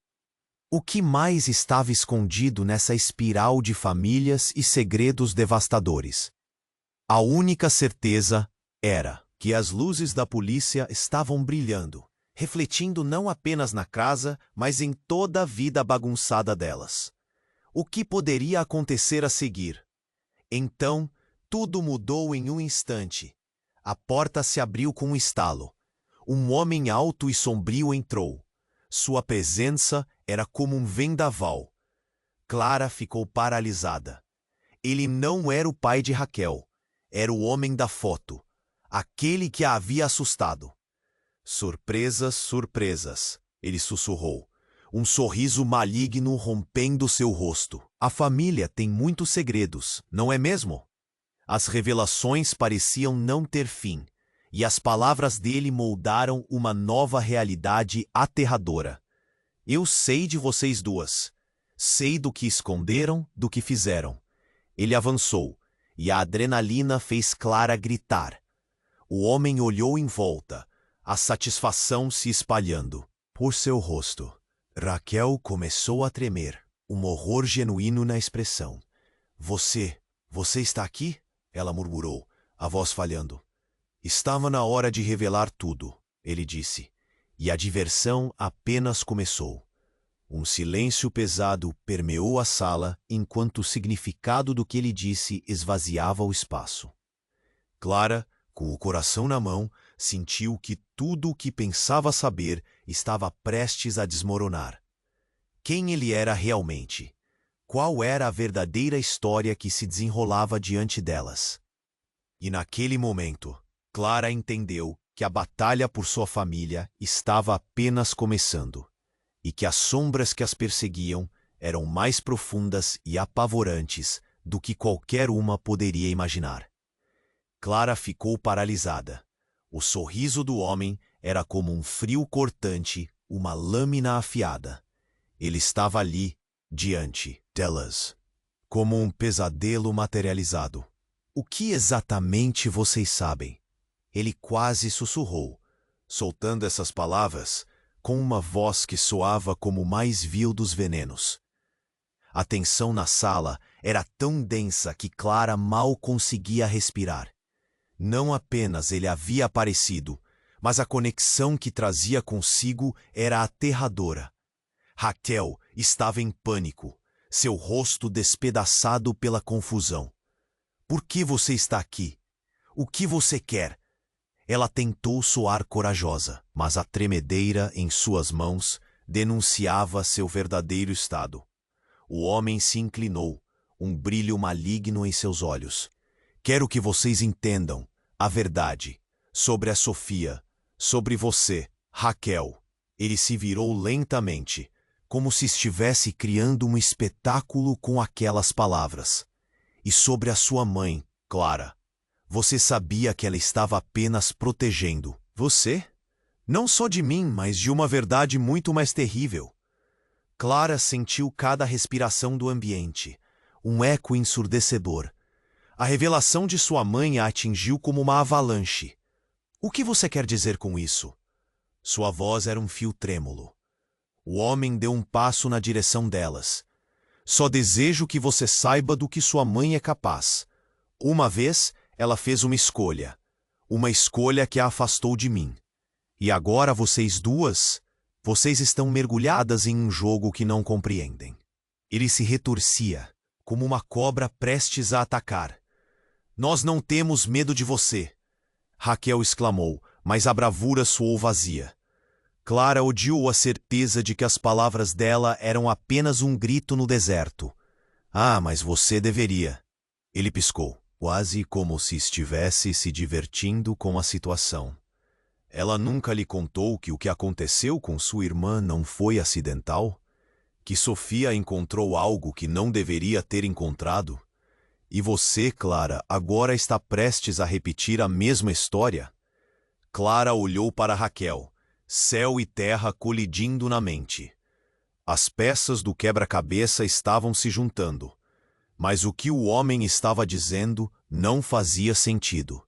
O que mais estava escondido nessa espiral de famílias e segredos devastadores? A única certeza era que as luzes da polícia estavam brilhando, refletindo não apenas na casa, mas em toda a vida bagunçada delas. O que poderia acontecer a seguir? Então, tudo mudou em um instante. A porta se abriu com um estalo. Um homem alto e sombrio entrou. Sua presença era como um vendaval. Clara ficou paralisada. Ele não era o pai de Raquel. Era o homem da foto. Aquele que a havia assustado. "Surpresas, surpresas", ele sussurrou. Um sorriso maligno rompendo seu rosto. "A família tem muitos segredos, não é mesmo?" As revelações pareciam não ter fim, e as palavras dele moldaram uma nova realidade aterradora. "Eu sei de vocês duas. Sei do que esconderam, do que fizeram." Ele avançou, e a adrenalina fez Clara gritar. O homem olhou em volta, a satisfação se espalhando por seu rosto. Raquel começou a tremer, um horror genuíno na expressão. Você está aqui?" ela murmurou, a voz falhando. "Estava na hora de revelar tudo", ele disse, e a diversão apenas começou. Um silêncio pesado permeou a sala enquanto o significado do que ele disse esvaziava o espaço. Clara, com o coração na mão, sentiu que tudo o que pensava saber estava prestes a desmoronar. Quem ele era realmente? Qual era a verdadeira história que se desenrolava diante delas? E naquele momento, Clara entendeu que a batalha por sua família estava apenas começando, e que as sombras que as perseguiam eram mais profundas e apavorantes do que qualquer uma poderia imaginar. Clara ficou paralisada. O sorriso do homem era como um frio cortante, uma lâmina afiada. Ele estava ali, diante delas, como um pesadelo materializado. O que exatamente vocês sabem? Ele quase sussurrou, soltando essas palavras com uma voz que soava como o mais vil dos venenos. A tensão na sala era tão densa que Clara mal conseguia respirar. Não apenas ele havia aparecido, mas a conexão que trazia consigo era aterradora. Raquel estava em pânico, seu rosto despedaçado pela confusão. Por que você está aqui? O que você quer? Ela tentou soar corajosa, mas a tremedeira em suas mãos denunciava seu verdadeiro estado. O homem se inclinou, um brilho maligno em seus olhos. Quero que vocês entendam a verdade sobre a Sofia, sobre você, Raquel. Ele se virou lentamente, como se estivesse criando um espetáculo com aquelas palavras. E sobre a sua mãe, Clara. Você sabia que ela estava apenas protegendo você? Não só de mim, mas de uma verdade muito mais terrível. Clara sentiu cada respiração do ambiente, um eco ensurdecedor. A revelação de sua mãe a atingiu como uma avalanche. O que você quer dizer com isso? Sua voz era um fio trêmulo. O homem deu um passo na direção delas. Só desejo que você saiba do que sua mãe é capaz. Uma vez, ela fez uma escolha que a afastou de mim. E agora vocês duas, vocês estão mergulhadas em um jogo que não compreendem. Ele se retorcia, como uma cobra prestes a atacar. Nós não temos medo de você, Raquel exclamou, mas a bravura soou vazia. Clara odiou a certeza de que as palavras dela eram apenas um grito no deserto. Ah, mas você deveria. Ele piscou, quase como se estivesse se divertindo com a situação. Ela nunca lhe contou que o que aconteceu com sua irmã não foi acidental? Que Sofia encontrou algo que não deveria ter encontrado? E você, Clara, agora está prestes a repetir a mesma história? Clara olhou para Raquel, céu e terra colidindo na mente. As peças do quebra-cabeça estavam se juntando, mas o que o homem estava dizendo não fazia sentido.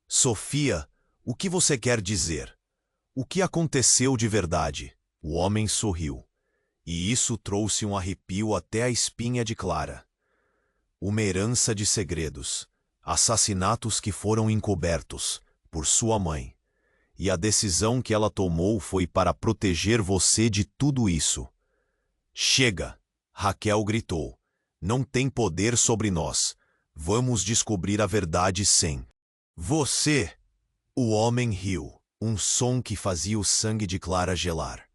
Sofia, o que você quer dizer? O que aconteceu de verdade? O homem sorriu, e isso trouxe um arrepio até a espinha de Clara. Uma herança de segredos, assassinatos que foram encobertos por sua mãe. E a decisão que ela tomou foi para proteger você de tudo isso. Chega! Raquel gritou. Não tem poder sobre nós. Vamos descobrir a verdade sem você. O homem riu, um som que fazia o sangue de Clara gelar.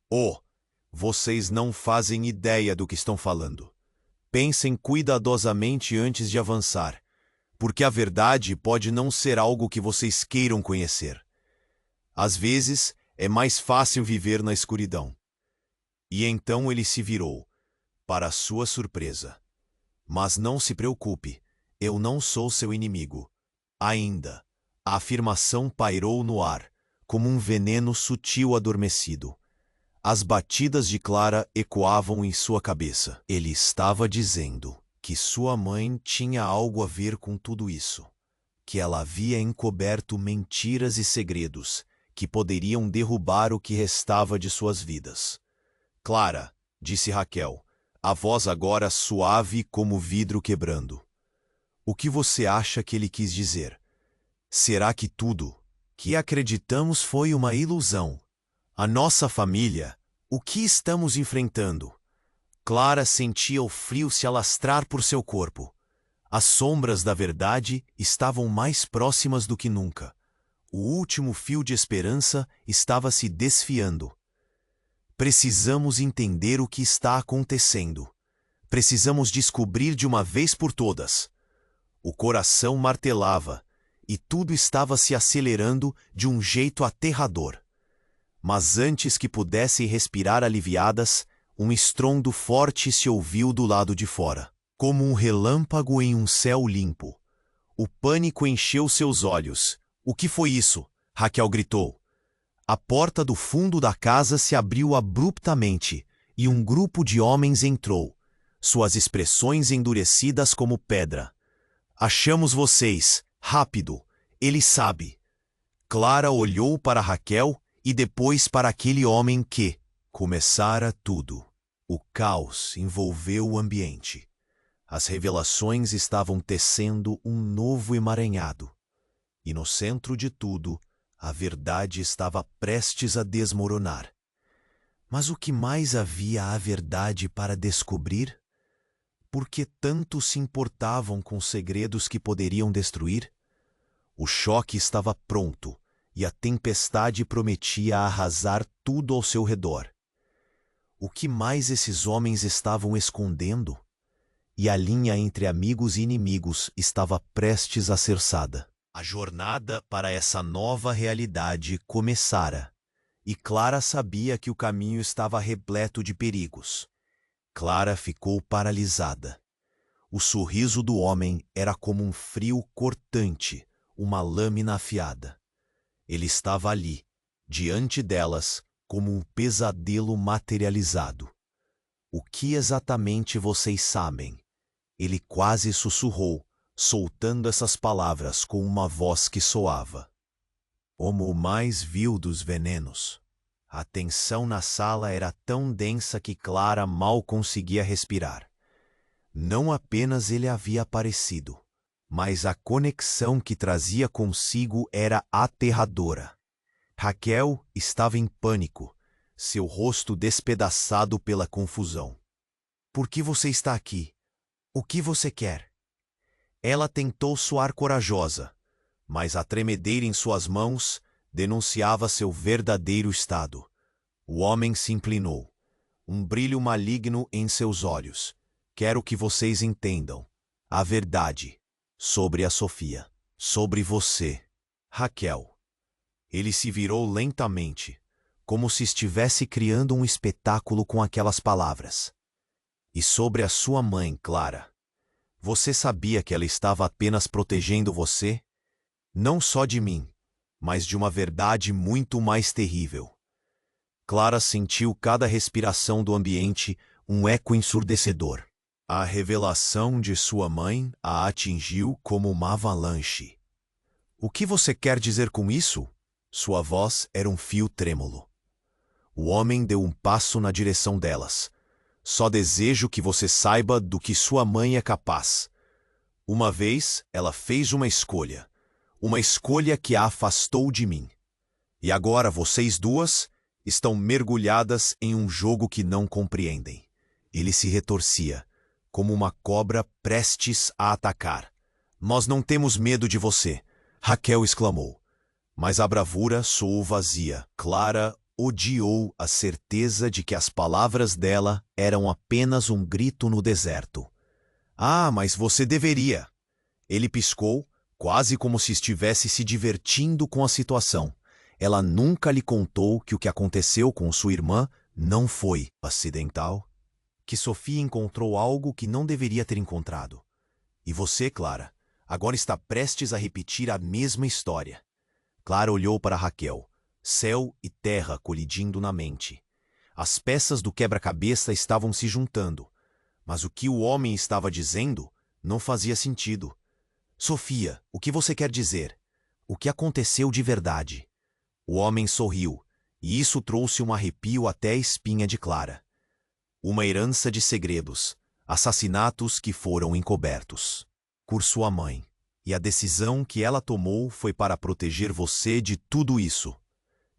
Oh, vocês não fazem ideia do que estão falando. Pensem cuidadosamente antes de avançar, porque a verdade pode não ser algo que vocês queiram conhecer. Às vezes, é mais fácil viver na escuridão. E então ele se virou, para sua surpresa. Mas não se preocupe, eu não sou seu inimigo. Ainda. A afirmação pairou no ar, como um veneno sutil adormecido. As batidas de Clara ecoavam em sua cabeça. Ele estava dizendo que sua mãe tinha algo a ver com tudo isso. Que ela havia encoberto mentiras e segredos que poderiam derrubar o que restava de suas vidas. Clara, disse Raquel, a voz agora suave como vidro quebrando. O que você acha que ele quis dizer? Será que tudo que acreditamos foi uma ilusão? A nossa família, o que estamos enfrentando? Clara sentia o frio se alastrar por seu corpo. As sombras da verdade estavam mais próximas do que nunca. O último fio de esperança estava se desfiando. Precisamos entender o que está acontecendo. Precisamos descobrir de uma vez por todas. O coração martelava, e tudo estava se acelerando de um jeito aterrador. Mas antes que pudessem respirar aliviadas, um estrondo forte se ouviu do lado de fora, como um relâmpago em um céu limpo. O pânico encheu seus olhos, O que foi isso? Raquel gritou. A porta do fundo da casa se abriu abruptamente e um grupo de homens entrou, suas expressões endurecidas como pedra. Achamos vocês, rápido, ele sabe. Clara olhou para Raquel e depois para aquele homem que começara tudo. O caos envolveu o ambiente. As revelações estavam tecendo um novo emaranhado. E no centro de tudo, a verdade estava prestes a desmoronar. Mas o que mais havia à verdade para descobrir? Por que tanto se importavam com segredos que poderiam destruir? O choque estava pronto e a tempestade prometia arrasar tudo ao seu redor. O que mais esses homens estavam escondendo? E a linha entre amigos e inimigos estava prestes a ser çada. A jornada para essa nova realidade começara, e Clara sabia que o caminho estava repleto de perigos. Clara ficou paralisada. O sorriso do homem era como um frio cortante, uma lâmina afiada. Ele estava ali, diante delas, como um pesadelo materializado. O que exatamente vocês sabem? Ele quase sussurrou, soltando essas palavras com uma voz que soava como o mais vil dos venenos. A tensão na sala era tão densa que Clara mal conseguia respirar. Não apenas ele havia aparecido, mas a conexão que trazia consigo era aterradora. Raquel estava em pânico, seu rosto despedaçado pela confusão. Por que você está aqui? O que você quer? Ela tentou soar corajosa, mas a tremedeira em suas mãos denunciava seu verdadeiro estado. O homem se inclinou, um brilho maligno em seus olhos. Quero que vocês entendam a verdade sobre a Sofia, sobre você, Raquel. Ele se virou lentamente, como se estivesse criando um espetáculo com aquelas palavras. E sobre a sua mãe, Clara. Você sabia que ela estava apenas protegendo você? Não só de mim, mas de uma verdade muito mais terrível. Clara sentiu cada respiração do ambiente um eco ensurdecedor. A revelação de sua mãe a atingiu como uma avalanche. O que você quer dizer com isso? Sua voz era um fio trêmulo. O homem deu um passo na direção delas. Só desejo que você saiba do que sua mãe é capaz. Uma vez, ela fez uma escolha que a afastou de mim. E agora vocês duas estão mergulhadas em um jogo que não compreendem. Ele se retorcia, como uma cobra prestes a atacar. Nós não temos medo de você, Raquel exclamou. Mas a bravura soou vazia. Clara odiou a certeza de que as palavras dela eram apenas um grito no deserto. Ah, mas você deveria. Ele piscou, quase como se estivesse se divertindo com a situação. Ela nunca lhe contou que o que aconteceu com sua irmã não foi acidental. Que Sofia encontrou algo que não deveria ter encontrado. E você, Clara, agora está prestes a repetir a mesma história. Clara olhou para Raquel, céu e terra colidindo na mente. As peças do quebra-cabeça estavam se juntando, mas o que o homem estava dizendo não fazia sentido. Sofia, o que você quer dizer? O que aconteceu de verdade? O homem sorriu, e isso trouxe um arrepio até a espinha de Clara. Uma herança de segredos, assassinatos que foram encobertos. Por sua mãe. E a decisão que ela tomou foi para proteger você de tudo isso.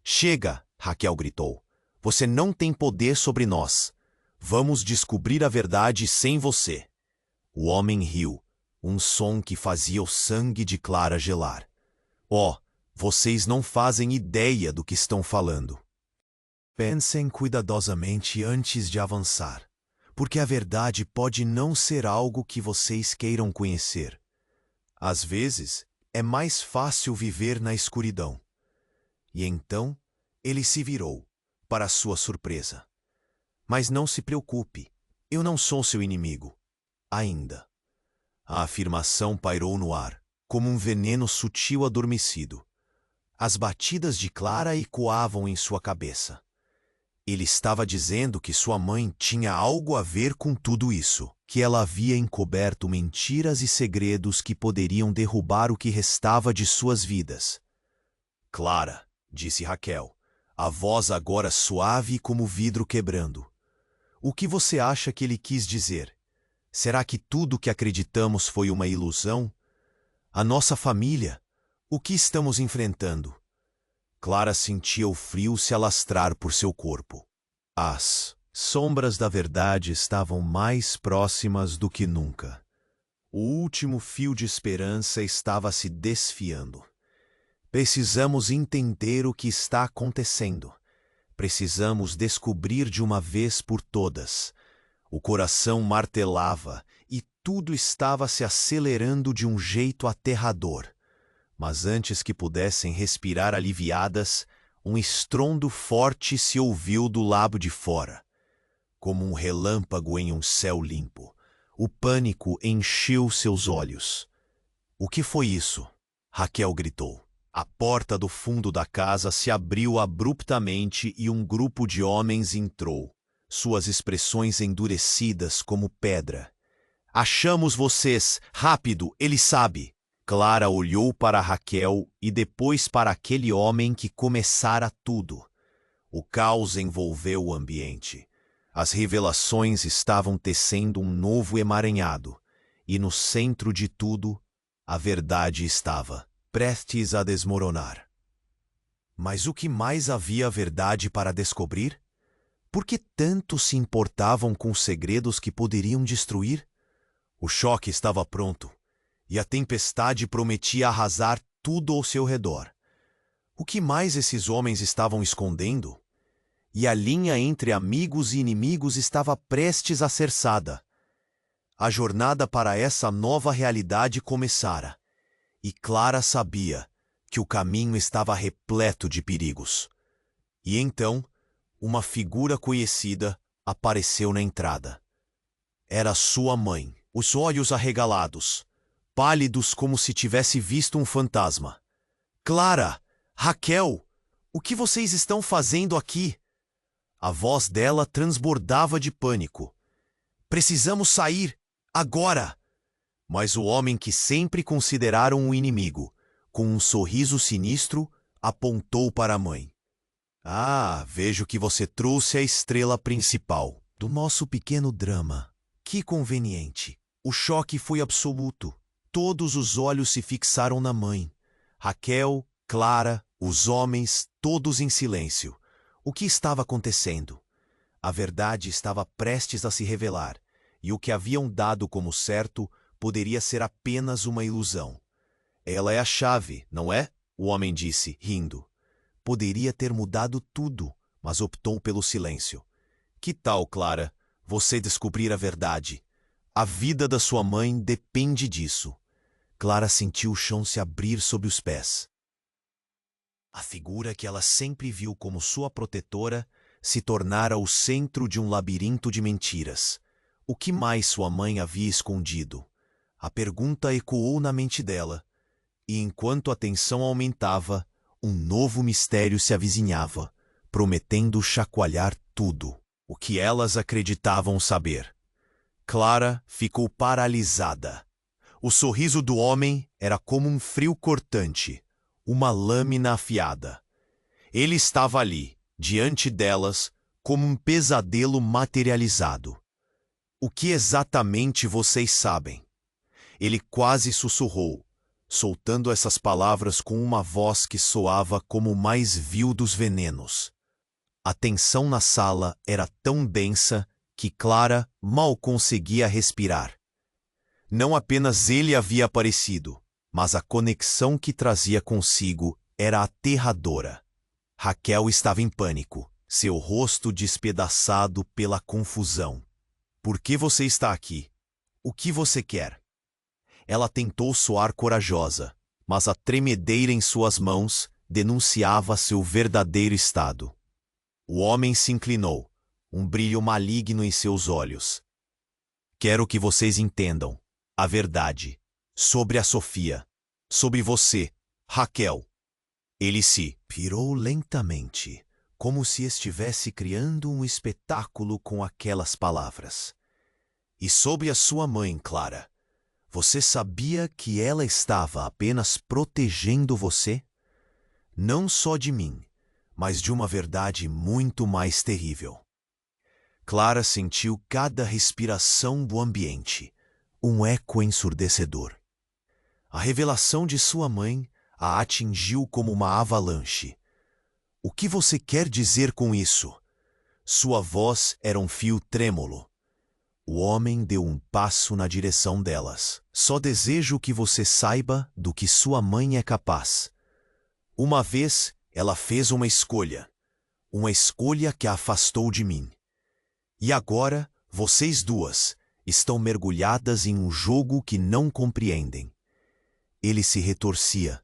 Chega, Raquel gritou. Você não tem poder sobre nós. Vamos descobrir a verdade sem você. O homem riu, um som que fazia o sangue de Clara gelar. Oh, vocês não fazem ideia do que estão falando. Pensem cuidadosamente antes de avançar, porque a verdade pode não ser algo que vocês queiram conhecer. Às vezes, é mais fácil viver na escuridão. E então, ele se virou, para sua surpresa. Mas não se preocupe, eu não sou seu inimigo. Ainda. A afirmação pairou no ar, como um veneno sutil adormecido. As batidas de Clara ecoavam em sua cabeça. Ele estava dizendo que sua mãe tinha algo a ver com tudo isso, que ela havia encoberto mentiras e segredos que poderiam derrubar o que restava de suas vidas. Clara, disse Raquel, a voz agora suave como vidro quebrando. O que você acha que ele quis dizer? Será que tudo que acreditamos foi uma ilusão? A nossa família? O que estamos enfrentando? Clara sentia o frio se alastrar por seu corpo. As sombras da verdade estavam mais próximas do que nunca. O último fio de esperança estava se desfiando. Precisamos entender o que está acontecendo. Precisamos descobrir de uma vez por todas. O coração martelava e tudo estava se acelerando de um jeito aterrador. Mas antes que pudessem respirar aliviadas, um estrondo forte se ouviu do lado de fora. Como um relâmpago em um céu limpo, o pânico encheu seus olhos. O que foi isso? Raquel gritou. A porta do fundo da casa se abriu abruptamente e um grupo de homens entrou, suas expressões endurecidas como pedra. Achamos vocês! Rápido, ele sabe! Clara olhou para Raquel e depois para aquele homem que começara tudo. O caos envolveu o ambiente. As revelações estavam tecendo um novo emaranhado, e no centro de tudo, a verdade estava prestes a desmoronar. Mas o que mais havia verdade para descobrir? Por que tanto se importavam com segredos que poderiam destruir? O choque estava pronto. E a tempestade prometia arrasar tudo ao seu redor. O que mais esses homens estavam escondendo? E a linha entre amigos e inimigos estava prestes a ser çada. A jornada para essa nova realidade começara, e Clara sabia que o caminho estava repleto de perigos. E então, uma figura conhecida apareceu na entrada. Era sua mãe, os olhos arregalados, pálidos como se tivesse visto um fantasma. Clara! Raquel! O que vocês estão fazendo aqui? A voz dela transbordava de pânico. Precisamos sair! Agora! Mas o homem que sempre consideraram um inimigo, com um sorriso sinistro, apontou para a mãe. Ah, vejo que você trouxe a estrela principal do nosso pequeno drama. Que conveniente! O choque foi absoluto. Todos os olhos se fixaram na mãe. Raquel, Clara, os homens, todos em silêncio. O que estava acontecendo? A verdade estava prestes a se revelar, e o que haviam dado como certo poderia ser apenas uma ilusão. Ela é a chave, não é? O homem disse, rindo. Poderia ter mudado tudo, mas optou pelo silêncio. Que tal, Clara, você descobrir a verdade? A vida da sua mãe depende disso. Clara sentiu o chão se abrir sob os pés. A figura que ela sempre viu como sua protetora se tornara o centro de um labirinto de mentiras. O que mais sua mãe havia escondido? A pergunta ecoou na mente dela, e enquanto a tensão aumentava, um novo mistério se avizinhava, prometendo chacoalhar tudo, o que elas acreditavam saber. Clara ficou paralisada. O sorriso do homem era como um frio cortante, uma lâmina afiada. Ele estava ali, diante delas, como um pesadelo materializado. O que exatamente vocês sabem? Ele quase sussurrou, soltando essas palavras com uma voz que soava como o mais vil dos venenos. A tensão na sala era tão densa que Clara mal conseguia respirar. Não apenas ele havia aparecido, mas a conexão que trazia consigo era aterradora. Raquel estava em pânico, seu rosto despedaçado pela confusão. Por que você está aqui? O que você quer? Ela tentou soar corajosa, mas a tremedeira em suas mãos denunciava seu verdadeiro estado. O homem se inclinou, um brilho maligno em seus olhos. Quero que vocês entendam a verdade sobre a Sofia, sobre você, Raquel. Ele se virou lentamente, como se estivesse criando um espetáculo com aquelas palavras. E sobre a sua mãe, Clara, você sabia que ela estava apenas protegendo você? Não só de mim, mas de uma verdade muito mais terrível. Clara sentiu cada respiração do ambiente, um eco ensurdecedor. A revelação de sua mãe a atingiu como uma avalanche. O que você quer dizer com isso? Sua voz era um fio trêmulo. O homem deu um passo na direção delas. Só desejo que você saiba do que sua mãe é capaz. Uma vez, ela fez uma escolha que a afastou de mim. E agora, vocês duas estão mergulhadas em um jogo que não compreendem. Ele se retorcia,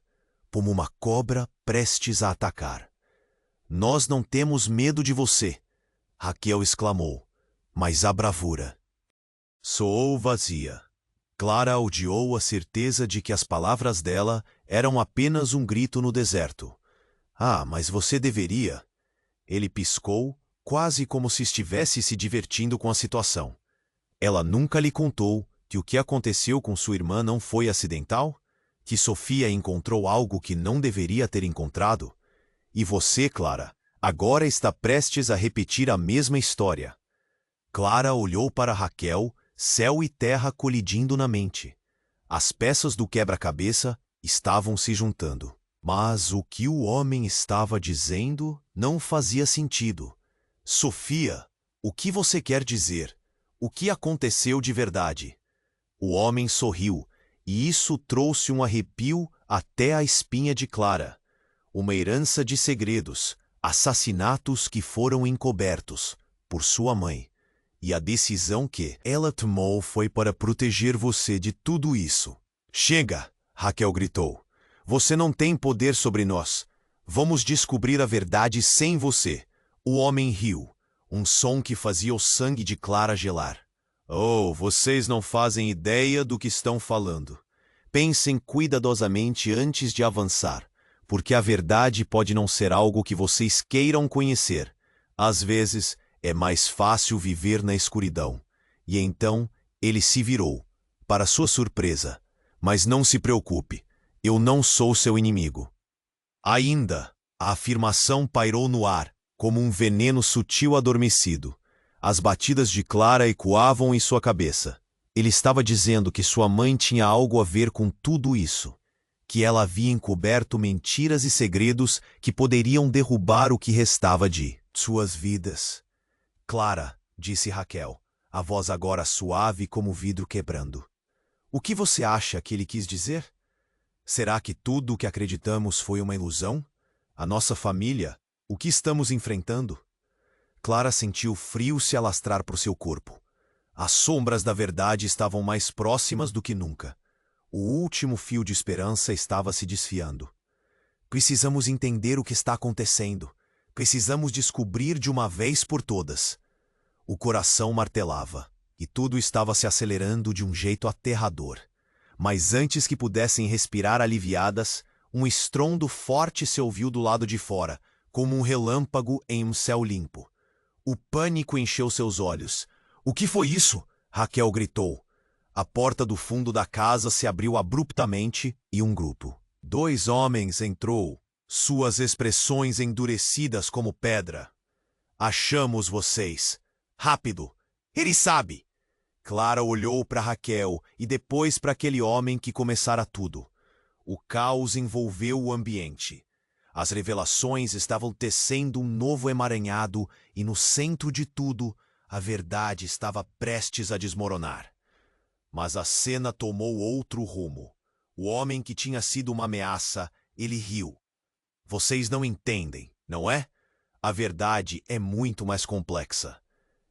como uma cobra prestes a atacar. Nós não temos medo de você, Raquel exclamou, mas a bravura soou vazia. Clara odiou a certeza de que as palavras dela eram apenas um grito no deserto. Ah, mas você deveria. Ele piscou, quase como se estivesse se divertindo com a situação. Ela nunca lhe contou que o que aconteceu com sua irmã não foi acidental? Que Sofia encontrou algo que não deveria ter encontrado? E você, Clara, agora está prestes a repetir a mesma história. Clara olhou para Raquel, céu e terra colidindo na mente. As peças do quebra-cabeça estavam se juntando. Mas o que o homem estava dizendo não fazia sentido. Sofia, o que você quer dizer? O que aconteceu de verdade? O homem sorriu, e isso trouxe um arrepio até a espinha de Clara. Uma herança de segredos, assassinatos que foram encobertos por sua mãe. E a decisão que ela tomou foi para proteger você de tudo isso. Chega, Raquel gritou. Você não tem poder sobre nós. Vamos descobrir a verdade sem você. O homem riu, um som que fazia o sangue de Clara gelar. Oh, vocês não fazem ideia do que estão falando. Pensem cuidadosamente antes de avançar, porque a verdade pode não ser algo que vocês queiram conhecer. Às vezes, é mais fácil viver na escuridão. E então, ele se virou, para sua surpresa. Mas não se preocupe, eu não sou seu inimigo. Ainda, a afirmação pairou no ar, como um veneno sutil adormecido. As batidas de Clara ecoavam em sua cabeça. Ele estava dizendo que sua mãe tinha algo a ver com tudo isso, que ela havia encoberto mentiras e segredos que poderiam derrubar o que restava de suas vidas. Clara, disse Raquel, a voz agora suave como vidro quebrando. O que você acha que ele quis dizer? Será que tudo o que acreditamos foi uma ilusão? A nossa família? O que estamos enfrentando? Clara sentiu frio se alastrar por seu corpo. As sombras da verdade estavam mais próximas do que nunca. O último fio de esperança estava se desfiando. Precisamos entender o que está acontecendo. Precisamos descobrir de uma vez por todas. O coração martelava, e tudo estava se acelerando de um jeito aterrador. Mas antes que pudessem respirar aliviadas, um estrondo forte se ouviu do lado de fora, como um relâmpago em um céu limpo. O pânico encheu seus olhos. O que foi isso? Raquel gritou. A porta do fundo da casa se abriu abruptamente e um grupo. 2 homens entrou, suas expressões endurecidas como pedra. Achamos vocês. Rápido! Ele sabe! Clara olhou para Raquel e depois para aquele homem que começara tudo. O caos envolveu o ambiente. As revelações estavam tecendo um novo emaranhado e no centro de tudo, a verdade estava prestes a desmoronar. Mas a cena tomou outro rumo. O homem que tinha sido uma ameaça, ele riu. Vocês não entendem, não é? A verdade é muito mais complexa.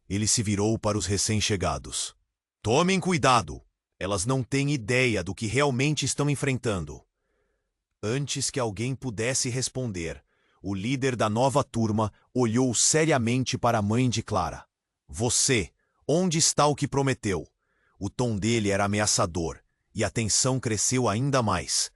Ele se virou para os recém-chegados. Tomem cuidado! Elas não têm ideia do que realmente estão enfrentando. Antes que alguém pudesse responder, o líder da nova turma olhou seriamente para a mãe de Clara. Você, onde está o que prometeu? O tom dele era ameaçador, e a tensão cresceu ainda mais.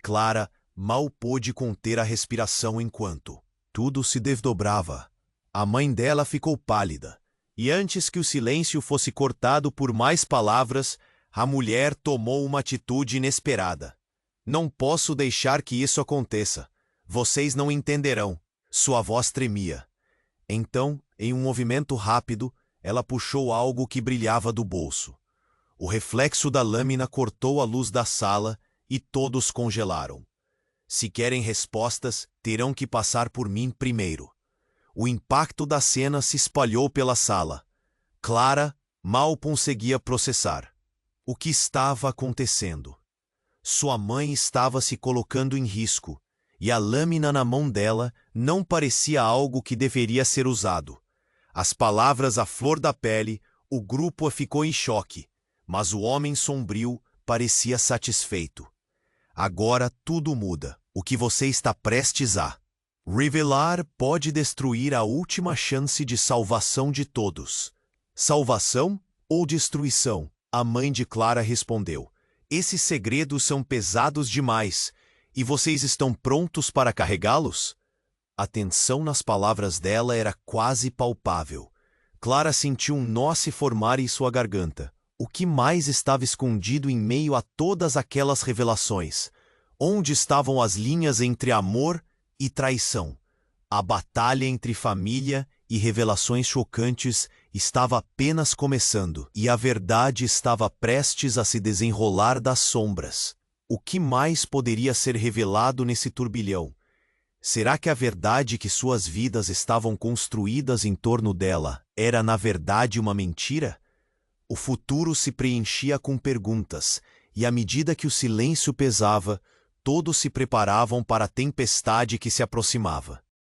Clara Mal pôde conter a respiração enquanto tudo se desdobrava. A mãe dela ficou pálida, e antes que o silêncio fosse cortado por mais palavras, a mulher tomou uma atitude inesperada. Não posso deixar que isso aconteça. Vocês não entenderão. Sua voz tremia. Então, em um movimento rápido, ela puxou algo que brilhava do bolso. O reflexo da lâmina cortou a luz da sala e todos congelaram. Se querem respostas, terão que passar por mim primeiro. O impacto da cena se espalhou pela sala. Clara mal conseguia processar. O que estava acontecendo? Sua mãe estava se colocando em risco, e a lâmina na mão dela não parecia algo que deveria ser usado. As palavras à flor da pele, o grupo ficou em choque, mas o homem sombrio parecia satisfeito. Agora tudo muda. O que você está prestes a revelar pode destruir a última chance de salvação de todos. Salvação ou destruição? A mãe de Clara respondeu. Esses segredos são pesados demais, e vocês estão prontos para carregá-los? A tensão nas palavras dela era quase palpável. Clara sentiu um nó se formar em sua garganta. O que mais estava escondido em meio a todas aquelas revelações? Onde estavam as linhas entre amor e traição? A batalha entre família e revelações chocantes estava apenas começando, e a verdade estava prestes a se desenrolar das sombras. O que mais poderia ser revelado nesse turbilhão? Será que a verdade que suas vidas estavam construídas em torno dela era na verdade uma mentira? O futuro se preenchia com perguntas, e à medida que o silêncio pesava, todos se preparavam para a tempestade que se aproximava.